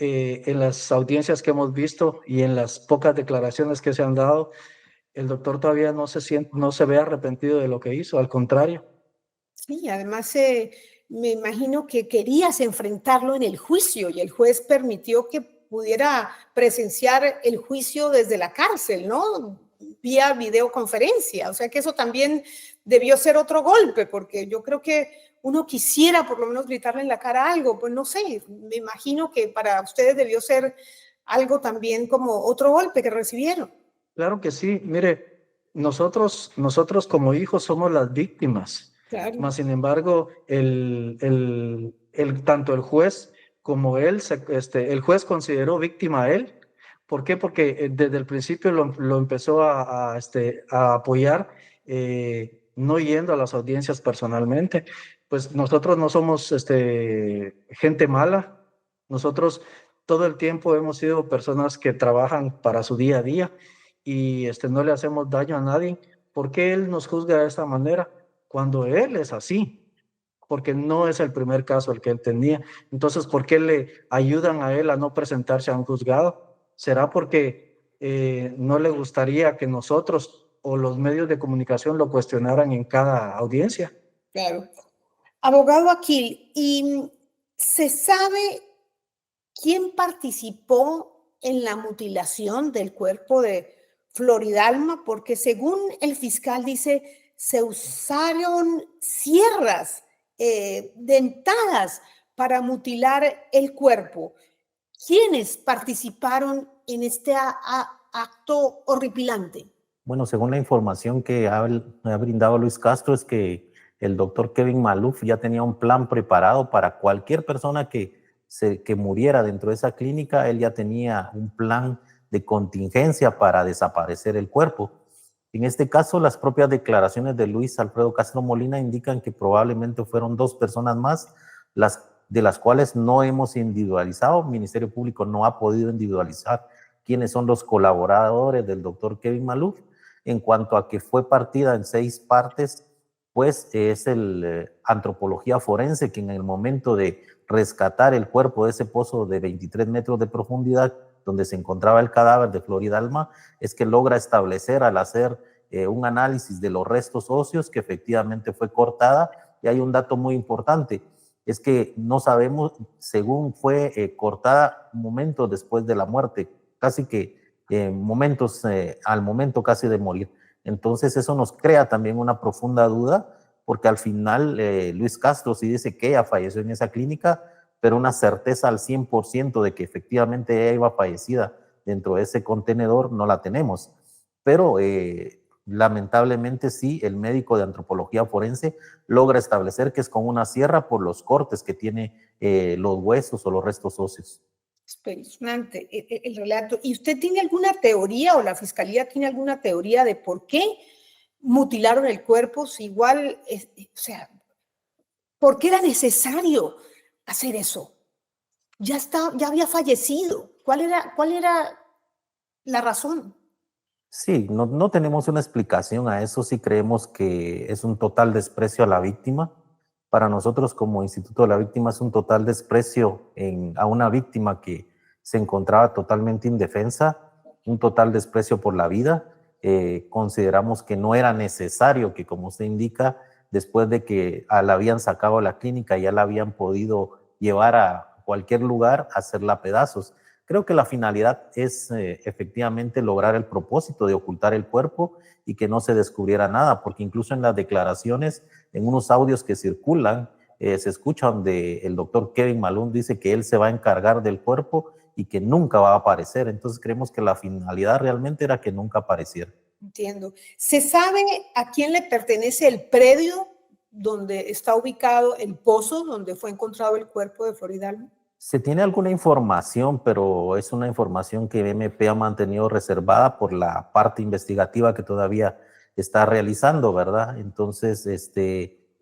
en las audiencias que hemos visto y en las pocas declaraciones que se han dado, el doctor todavía no se ve arrepentido de lo que hizo, al contrario. Sí, además me imagino que querías enfrentarlo en el juicio y el juez permitió que pudiera presenciar el juicio desde la cárcel, ¿no? Vía videoconferencia. O sea que eso también debió ser otro golpe, porque yo creo que uno quisiera por lo menos gritarle en la cara algo. Pues no sé, me imagino que para ustedes debió ser algo también como otro golpe que recibieron. Claro que sí. Mire, nosotros como hijos somos las víctimas. Claro. Mas, sin embargo, tanto el juez como él, el juez consideró víctima a él. ¿Por qué? Porque desde el principio lo empezó a apoyar, no yendo a las audiencias personalmente. Pues nosotros no somos gente mala. Nosotros todo el tiempo hemos sido personas que trabajan para su día a día y no le hacemos daño a nadie. ¿Por qué él nos juzga de esta manera cuando él es así? Porque no es el primer caso el que él tenía. Entonces, ¿por qué le ayudan a él a no presentarse a un juzgado? ¿Será porque no le gustaría que nosotros o los medios de comunicación lo cuestionaran en cada audiencia? Claro. Abogado Aquil, ¿y se sabe quién participó en la mutilación del cuerpo de Floridalma, porque según el fiscal dice, se usaron sierras dentadas para mutilar el cuerpo. ¿Quiénes participaron en este acto horripilante? Bueno, según la información que ha brindado Luis Castro, es que el doctor Kevin Maluf ya tenía un plan preparado para cualquier persona que muriera dentro de esa clínica. Él ya tenía un plan de contingencia para desaparecer el cuerpo. En este caso, las propias declaraciones de Luis Alfredo Castro Molina indican que probablemente fueron 2 personas más, de las cuales no hemos individualizado. El Ministerio Público no ha podido individualizar quiénes son los colaboradores del doctor Kevin Maluf. En cuanto a que fue partida en 6 partes, pues es el antropología forense que en el momento de rescatar el cuerpo de ese pozo de 23 metros de profundidad donde se encontraba el cadáver de Floridalma, es que logra establecer al hacer un análisis de los restos óseos que efectivamente fue cortada. Y hay un dato muy importante, es que no sabemos, según fue cortada momentos después de la muerte, casi que momentos al momento casi de morir. Entonces eso nos crea también una profunda duda, porque al final Luis Castro sí dice que ella falleció en esa clínica, pero una certeza al 100% de que efectivamente ella iba fallecida dentro de ese contenedor no la tenemos. Pero lamentablemente sí, el médico de antropología forense logra establecer que es con una sierra por los cortes que tiene los huesos o los restos óseos. Espeluznante el relato. ¿Y usted tiene alguna teoría o la fiscalía tiene alguna teoría de por qué mutilaron el cuerpo? Si igual, o sea, ¿por qué era necesario hacer eso? Ya había fallecido. ¿Cuál era la razón? Sí, no tenemos una explicación a eso. Sí creemos que es un total desprecio a la víctima. Para nosotros como Instituto de la Víctima es un total desprecio a una víctima que se encontraba totalmente indefensa, un total desprecio por la vida. Consideramos que no era necesario que, como usted indica, después de que la habían sacado a la clínica, ya la habían podido llevar a cualquier lugar a hacerla a pedazos. Creo que la finalidad es efectivamente lograr el propósito de ocultar el cuerpo y que no se descubriera nada, porque incluso en las declaraciones, en unos audios que circulan, se escucha donde el doctor Kevin Maluf dice que él se va a encargar del cuerpo y que nunca va a aparecer. Entonces creemos que la finalidad realmente era que nunca apareciera. Entiendo. ¿Se sabe a quién le pertenece el predio donde está ubicado el pozo donde fue encontrado el cuerpo de Floridalma? Se tiene alguna información, pero es una información que MP ha mantenido reservada por la parte investigativa que todavía está realizando, ¿verdad? Entonces,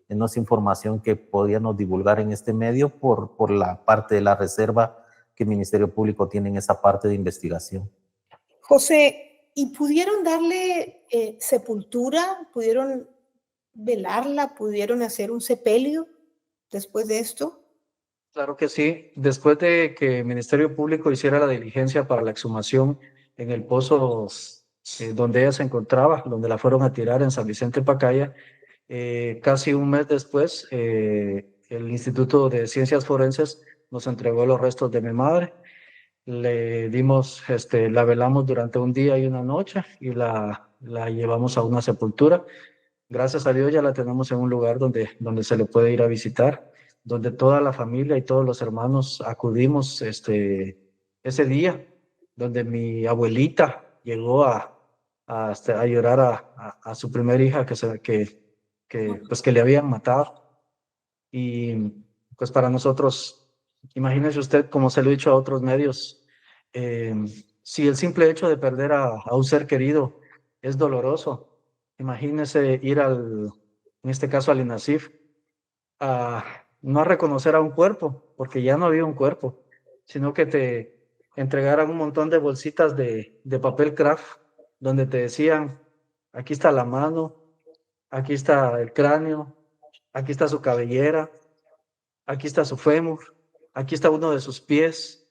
no es información que podríamos divulgar en este medio por la parte de la reserva que el Ministerio Público tiene en esa parte de investigación. José, ¿y pudieron darle sepultura? ¿Pudieron velarla? ¿Pudieron hacer un sepelio después de esto? Claro que sí. Después de que el Ministerio Público hiciera la diligencia para la exhumación en el pozo donde ella se encontraba, donde la fueron a tirar en San Vicente Pacaya, casi un mes después, el Instituto de Ciencias Forenses nos entregó los restos de mi madre. Le dimos, la velamos durante un día y una noche y la llevamos a una sepultura. Gracias a Dios ya la tenemos en un lugar donde se le puede ir a visitar, donde toda la familia y todos los hermanos acudimos ese día, donde mi abuelita llegó a llorar a su primera hija que le habían matado. Y pues para nosotros, imagínese usted, como se lo he dicho a otros medios, si el simple hecho de perder a un ser querido es doloroso, imagínese ir en este caso al INASIF, no a reconocer a un cuerpo, porque ya no había un cuerpo, sino que te entregaran un montón de bolsitas de papel craft, donde te decían, aquí está la mano, aquí está el cráneo, aquí está su cabellera, aquí está su fémur, aquí está uno de sus pies.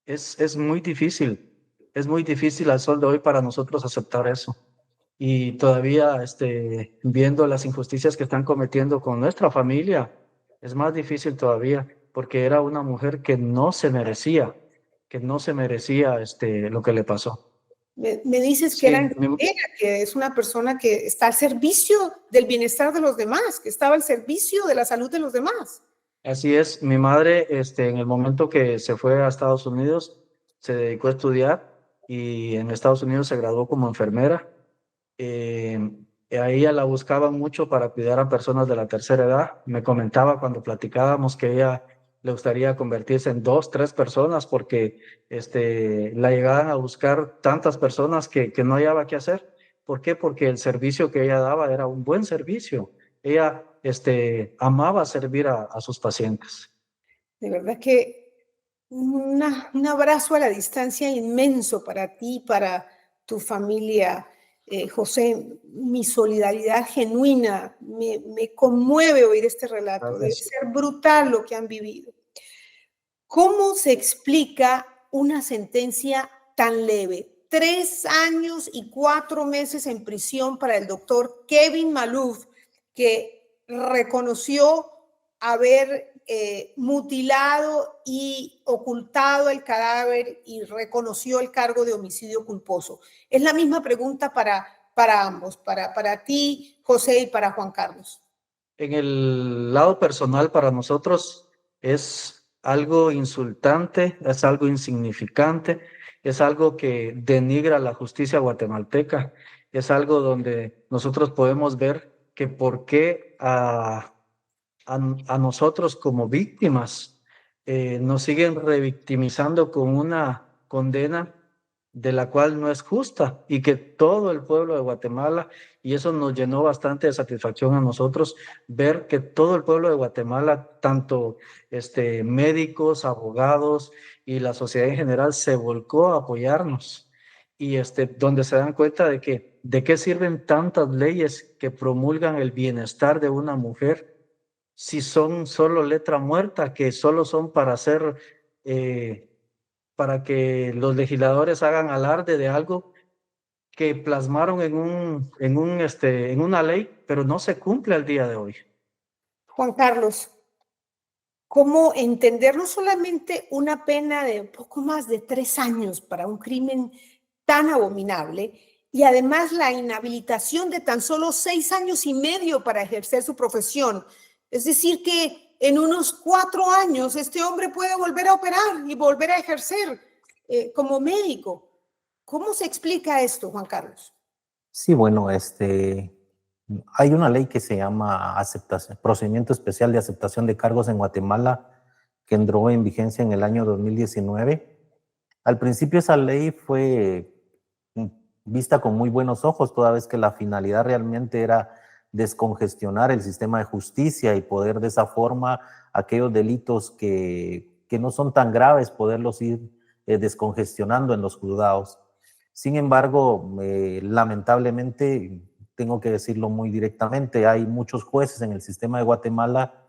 Es muy difícil al sol de hoy para nosotros aceptar eso. Y todavía viendo las injusticias que están cometiendo con nuestra familia, es más difícil todavía, porque era una mujer que no se merecía que no se merecía lo que le pasó. Me dices Sí, que era enfermera, que es una persona que está al servicio del bienestar de los demás, que estaba al servicio de la salud de los demás. así es. Mi madre, en el momento que se fue a Estados Unidos, se dedicó a estudiar y en Estados Unidos se graduó como enfermera. A ella la buscaban mucho para cuidar a personas de la tercera edad. Me comentaba cuando platicábamos que ella le gustaría convertirse en 2, 3 personas porque la llegaban a buscar tantas personas que no hallaba qué hacer. ¿Por qué? Porque el servicio que ella daba era un buen servicio. Ella amaba servir a sus pacientes. De verdad que un abrazo a la distancia inmenso para ti, para tu familia, José. Mi solidaridad genuina, me conmueve oír este relato. Debe Gracias. ser brutal lo que han vivido. ¿Cómo se explica una sentencia tan leve? 3 años y 4 meses en prisión para el doctor Kevin Maloof, que reconoció haber mutilado y ocultado el cadáver y reconoció el cargo de homicidio culposo. Es la misma pregunta para ambos, para ti, José, y para Juan Carlos. En el lado personal, para nosotros es algo insultante, es algo insignificante, es algo que denigra la justicia guatemalteca, es algo donde nosotros podemos ver que por qué a nosotros como víctimas nos siguen revictimizando con una condena de la cual no es justa y que todo el pueblo de Guatemala, y eso nos llenó bastante de satisfacción a nosotros, ver que todo el pueblo de Guatemala, tanto médicos, abogados y la sociedad en general se volcó a apoyarnos y donde se dan cuenta de qué sirven tantas leyes que promulgan el bienestar de una mujer si son solo letra muerta, que solo son para hacer para que los legisladores hagan alarde de algo que plasmaron en una ley, pero no se cumple al día de hoy. Juan Carlos, ¿cómo entender no solamente una pena de poco más de 3 años para un crimen tan abominable y además la inhabilitación de tan solo 6 años y medio para ejercer su profesión? Es decir, que en unos 4 años este hombre puede volver a operar y volver a ejercer como médico. ¿Cómo se explica esto, Juan Carlos? Sí, bueno, hay una ley que se llama Procedimiento Especial de Aceptación de Cargos en Guatemala, que entró en vigencia en el año 2019. Al principio esa ley fue vista con muy buenos ojos, toda vez que la finalidad realmente era descongestionar el sistema de justicia y poder de esa forma aquellos delitos que no son tan graves, poderlos ir descongestionando en los juzgados. Sin embargo, lamentablemente, tengo que decirlo muy directamente, hay muchos jueces en el sistema de Guatemala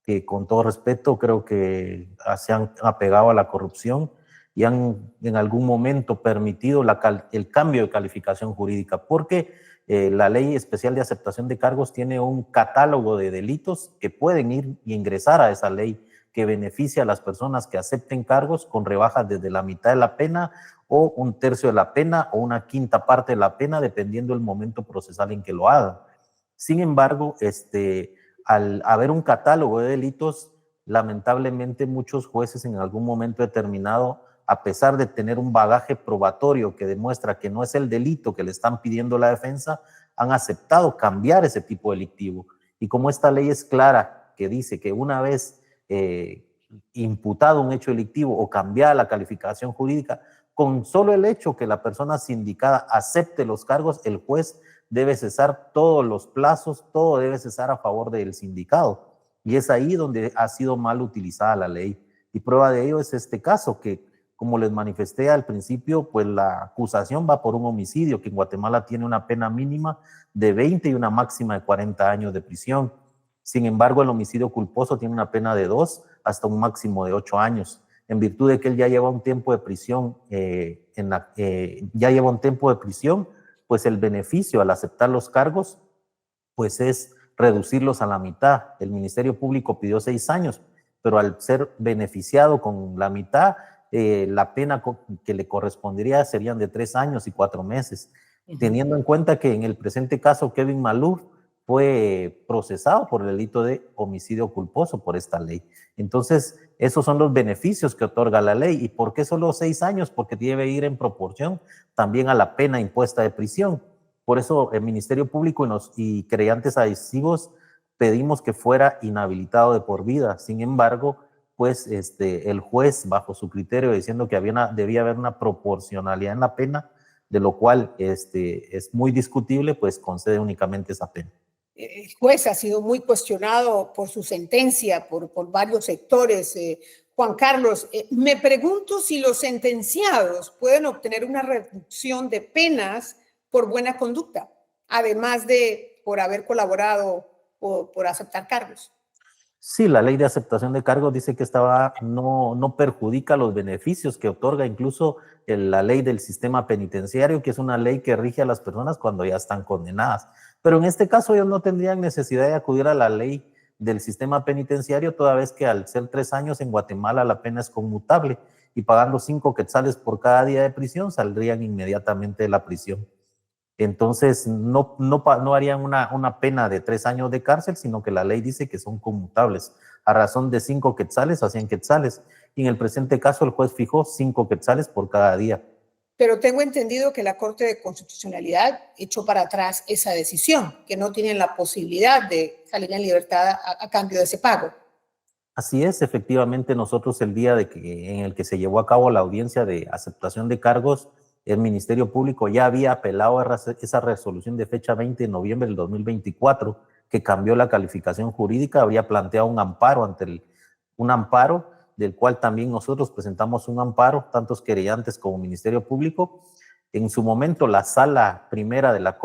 que, con todo respeto, creo que se han apegado a la corrupción y han en algún momento permitido el cambio de calificación jurídica, porque la Ley Especial de Aceptación de Cargos tiene un catálogo de delitos que pueden ir y ingresar a esa ley, que beneficia a las personas que acepten cargos con rebajas desde la mitad de la pena o 1/3 de la pena o 1/5 parte de la pena, dependiendo del momento procesal en que lo hagan. Sin embargo, al haber un catálogo de delitos, lamentablemente muchos jueces en algún momento determinado, a pesar de tener un bagaje probatorio que demuestra que no es el delito que le están pidiendo la defensa, han aceptado cambiar ese tipo delictivo. Y como esta ley es clara, que dice que una vez imputado un hecho delictivo o cambiada la calificación jurídica, con solo el hecho que la persona sindicada acepte los cargos, el juez debe cesar todos los plazos, todo debe cesar a favor del sindicado. Y es ahí donde ha sido mal utilizada la ley. Y prueba de ello es este caso, que como les manifesté al principio, pues la acusación va por un homicidio que en Guatemala tiene una pena mínima de 20 y una máxima de 40 años de prisión. Sin embargo, el homicidio culposo tiene una pena de 2 hasta un máximo de 8 años. En virtud de que él ya lleva un tiempo de prisión, pues el beneficio al aceptar los cargos, pues es reducirlos a la mitad. El Ministerio Público pidió 6 años, pero al ser beneficiado con la mitad, la pena que le correspondería serían de 3 años y 4 meses, teniendo en cuenta que en el presente caso Kevin Maluf fue procesado por el delito de homicidio culposo por esta ley. Entonces, esos son los beneficios que otorga la ley. ¿Y por qué solo 6 años? Porque debe ir en proporción también a la pena impuesta de prisión. Por eso el Ministerio Público y querellantes adhesivos pedimos que fuera inhabilitado de por vida. Sin embargo, pues el juez, bajo su criterio, diciendo que debía haber una proporcionalidad en la pena, de lo cual es muy discutible, pues concede únicamente esa pena. El juez ha sido muy cuestionado por su sentencia, por varios sectores. Juan Carlos, me pregunto si los sentenciados pueden obtener una reducción de penas por buena conducta, además de por haber colaborado o por aceptar cargos. Sí, la ley de aceptación de cargos dice que no perjudica los beneficios que otorga incluso la ley del sistema penitenciario, que es una ley que rige a las personas cuando ya están condenadas. Pero en este caso ellos no tendrían necesidad de acudir a la ley del sistema penitenciario, toda vez que al ser 3 años en Guatemala la pena es conmutable y pagando 5 quetzales por cada día de prisión saldrían inmediatamente de la prisión. Entonces, no harían una pena de 3 años de cárcel, sino que la ley dice que son conmutables a razón de 5 quetzales a 100 quetzales. Y en el presente caso, el juez fijó 5 quetzales por cada día. Pero tengo entendido que la Corte de Constitucionalidad echó para atrás esa decisión, que no tienen la posibilidad de salir en libertad a cambio de ese pago. Así es, efectivamente, nosotros el día en el que se llevó a cabo la audiencia de aceptación de cargos, el Ministerio Público ya había apelado a esa resolución de fecha 20 de noviembre del 2024, que cambió la calificación jurídica, había planteado un amparo un amparo del cual también nosotros presentamos un amparo, tantos querellantes como Ministerio Público. En su momento, la sala primera de la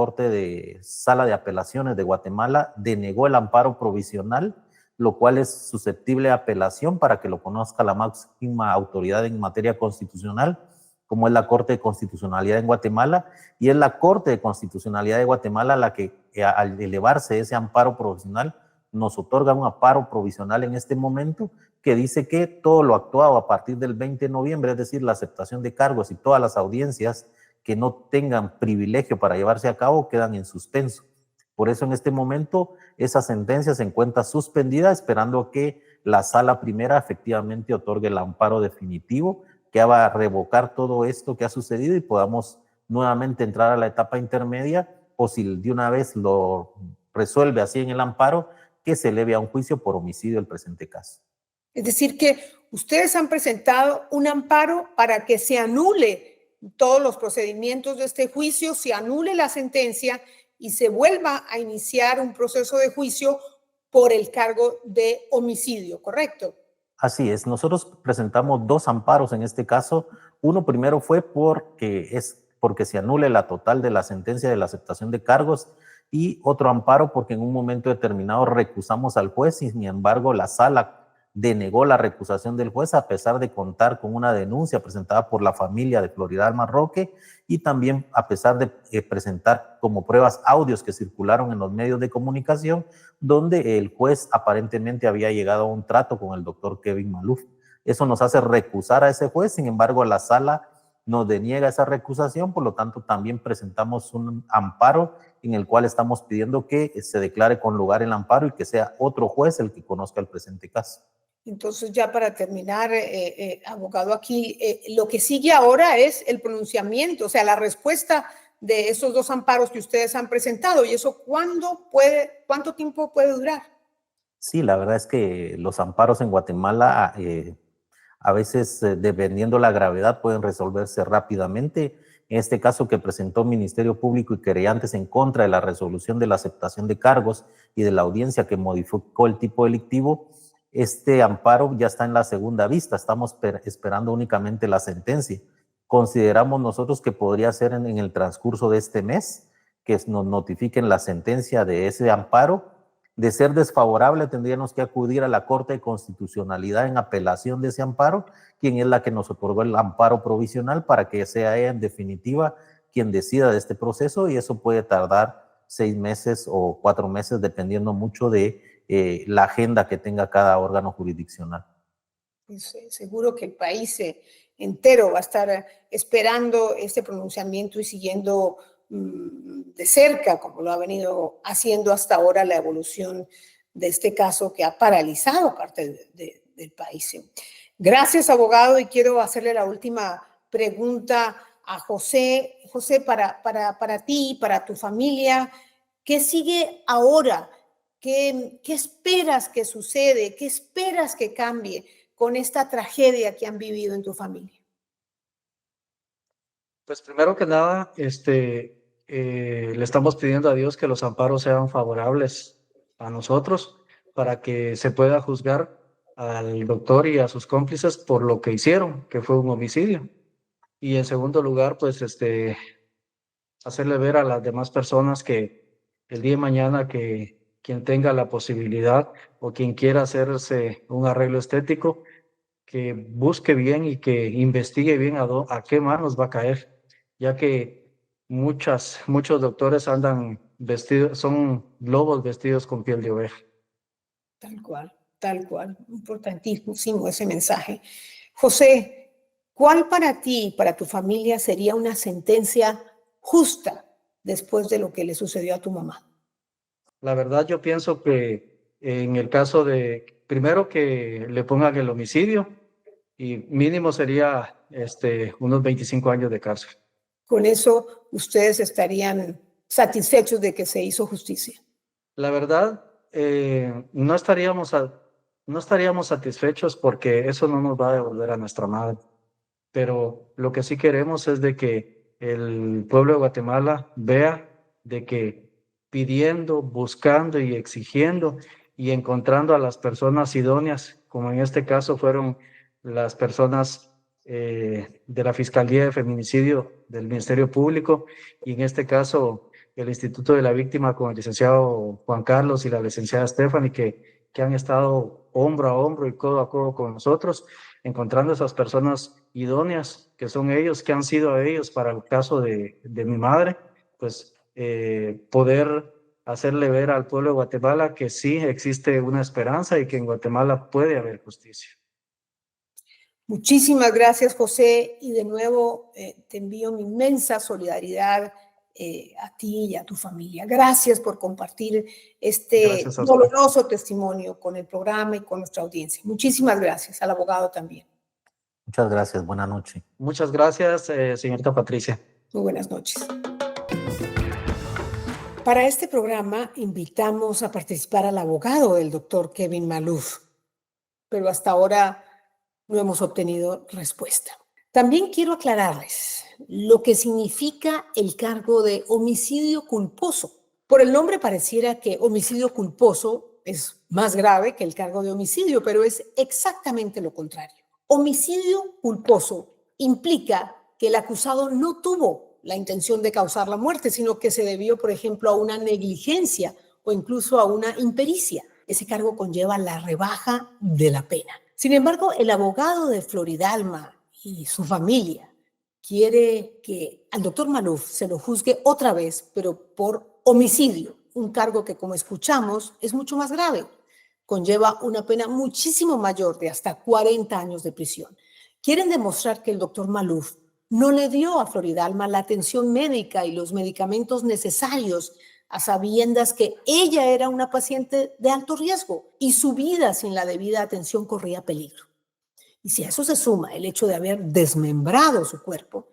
Sala de Apelaciones de Guatemala denegó el amparo provisional, lo cual es susceptible de apelación para que lo conozca la máxima autoridad en materia constitucional, como es la Corte de Constitucionalidad en Guatemala, y es la Corte de Constitucionalidad de Guatemala la que, al elevarse ese amparo provisional, nos otorga un amparo provisional en este momento que dice que todo lo actuado a partir del 20 de noviembre, es decir, la aceptación de cargos y todas las audiencias que no tengan privilegio para llevarse a cabo, quedan en suspenso. Por eso en este momento esa sentencia se encuentra suspendida, esperando que la sala primera efectivamente otorgue el amparo definitivo, que va a revocar todo esto que ha sucedido y podamos nuevamente entrar a la etapa intermedia, o si de una vez lo resuelve así en el amparo, que se eleve a un juicio por homicidio el presente caso. Es decir, que ustedes han presentado un amparo para que se anule todos los procedimientos de este juicio, se anule la sentencia y se vuelva a iniciar un proceso de juicio por el cargo de homicidio, ¿correcto? Así es, nosotros presentamos 2 amparos en este caso. Uno primero fue porque se anule la total de la sentencia de la aceptación de cargos, y otro amparo porque en un momento determinado recusamos al juez y sin embargo la sala denegó la recusación del juez a pesar de contar con una denuncia presentada por la familia de Floridalma Roque y también a pesar de presentar como pruebas audios que circularon en los medios de comunicación donde el juez aparentemente había llegado a un trato con el doctor Kevin Maluf. Eso nos hace recusar a ese juez, sin embargo la sala nos deniega esa recusación, por lo tanto también presentamos un amparo en el cual estamos pidiendo que se declare con lugar el amparo y que sea otro juez el que conozca el presente caso. Entonces, ya para terminar, abogado, aquí lo que sigue ahora es el pronunciamiento, o sea, la respuesta de esos 2 amparos que ustedes han presentado. ¿Y eso cuánto tiempo puede durar? Sí, la verdad es que los amparos en Guatemala a veces, dependiendo la gravedad, pueden resolverse rápidamente. En este caso que presentó Ministerio Público y querellantes en contra de la resolución de la aceptación de cargos y de la audiencia que modificó el tipo delictivo, este amparo ya está en la segunda vista, estamos esperando únicamente la sentencia. Consideramos nosotros que podría ser en el transcurso de este mes que nos notifiquen la sentencia de ese amparo. De ser desfavorable, tendríamos que acudir a la Corte de Constitucionalidad en apelación de ese amparo, quien es la que nos otorgó el amparo provisional, para que sea ella en definitiva quien decida de este proceso, y eso puede tardar 6 meses o 4 meses, dependiendo mucho de la agenda que tenga cada órgano jurisdiccional. Pues, seguro que el país entero va a estar esperando este pronunciamiento y siguiendo de cerca, como lo ha venido haciendo hasta ahora, la evolución de este caso que ha paralizado parte del país. Gracias, abogado, y quiero hacerle la última pregunta a José. José, para ti, para tu familia, ¿qué sigue ahora? ¿Qué esperas que sucede? ¿Qué esperas que cambie con esta tragedia que han vivido en tu familia? Pues primero que nada, le estamos pidiendo a Dios que los amparos sean favorables a nosotros para que se pueda juzgar al doctor y a sus cómplices por lo que hicieron, que fue un homicidio. Y en segundo lugar, pues hacerle ver a las demás personas que el día de mañana que quien tenga la posibilidad o quien quiera hacerse un arreglo estético, que busque bien y que investigue bien a qué manos va a caer, ya que muchos doctores andan vestidos, son lobos vestidos con piel de oveja. Tal cual. Importantísimo ese mensaje. José, ¿cuál para ti y para tu familia sería una sentencia justa después de lo que le sucedió a tu mamá? La verdad, yo pienso que en el caso de, primero que le pongan el homicidio y mínimo sería unos 25 años de cárcel. Con eso, ustedes estarían satisfechos de que se hizo justicia. La verdad, no estaríamos satisfechos porque eso no nos va a devolver a nuestra madre. Pero lo que sí queremos es de que el pueblo de Guatemala vea de que pidiendo, buscando y exigiendo y encontrando a las personas idóneas, como en este caso fueron las personas de la Fiscalía de Feminicidio del Ministerio Público y en este caso el Instituto de la Víctima con el licenciado Juan Carlos y la licenciada Stephanie que han estado hombro a hombro y codo a codo con nosotros, encontrando esas personas idóneas que son ellos, que han sido ellos para el caso de mi madre, pues poder hacerle ver al pueblo de Guatemala que sí existe una esperanza y que en Guatemala puede haber justicia. Muchísimas gracias, José, y de nuevo te envío mi inmensa solidaridad a ti y a tu familia. Gracias por compartir este doloroso testimonio con el programa y con nuestra audiencia. Muchísimas gracias, al abogado también. Muchas gracias, buenas noches. Muchas gracias, señorita Patricia. Muy buenas noches. Para este programa invitamos a participar al abogado del doctor Kevin Maloof, pero hasta ahora no hemos obtenido respuesta. También quiero aclararles lo que significa el cargo de homicidio culposo. Por el nombre pareciera que homicidio culposo es más grave que el cargo de homicidio, pero es exactamente lo contrario. Homicidio culposo implica que el acusado no tuvo la intención de causar la muerte, sino que se debió, por ejemplo, a una negligencia o incluso a una impericia. Ese cargo conlleva la rebaja de la pena. Sin embargo, el abogado de Floridalma y su familia quiere que al doctor Maloof se lo juzgue otra vez, pero por homicidio, un cargo que, como escuchamos, es mucho más grave. Conlleva una pena muchísimo mayor de hasta 40 años de prisión. Quieren demostrar que el doctor Maloof no le dio a Floridalma la atención médica y los medicamentos necesarios a sabiendas que ella era una paciente de alto riesgo y su vida sin la debida atención corría peligro. Y si a eso se suma el hecho de haber desmembrado su cuerpo,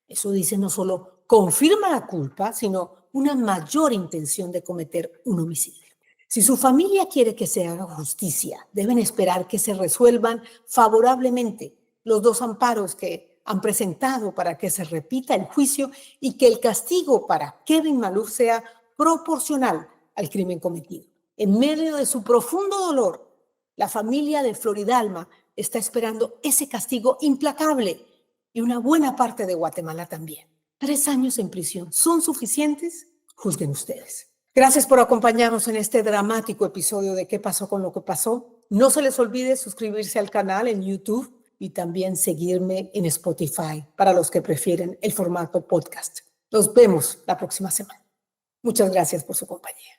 eso dice no solo confirma la culpa, sino una mayor intención de cometer un homicidio. Si su familia quiere que se haga justicia, deben esperar que se resuelvan favorablemente los dos amparos que han presentado para que se repita el juicio y que el castigo para Kevin Maloof sea proporcional al crimen cometido. En medio de su profundo dolor, la familia de Floridalma está esperando ese castigo implacable y una buena parte de Guatemala también. 3 años en prisión, ¿son suficientes? Juzguen ustedes. Gracias por acompañarnos en este dramático episodio de ¿Qué pasó con lo que pasó? No se les olvide suscribirse al canal en YouTube y también seguirme en Spotify para los que prefieren el formato podcast. Nos vemos la próxima semana. Muchas gracias por su compañía.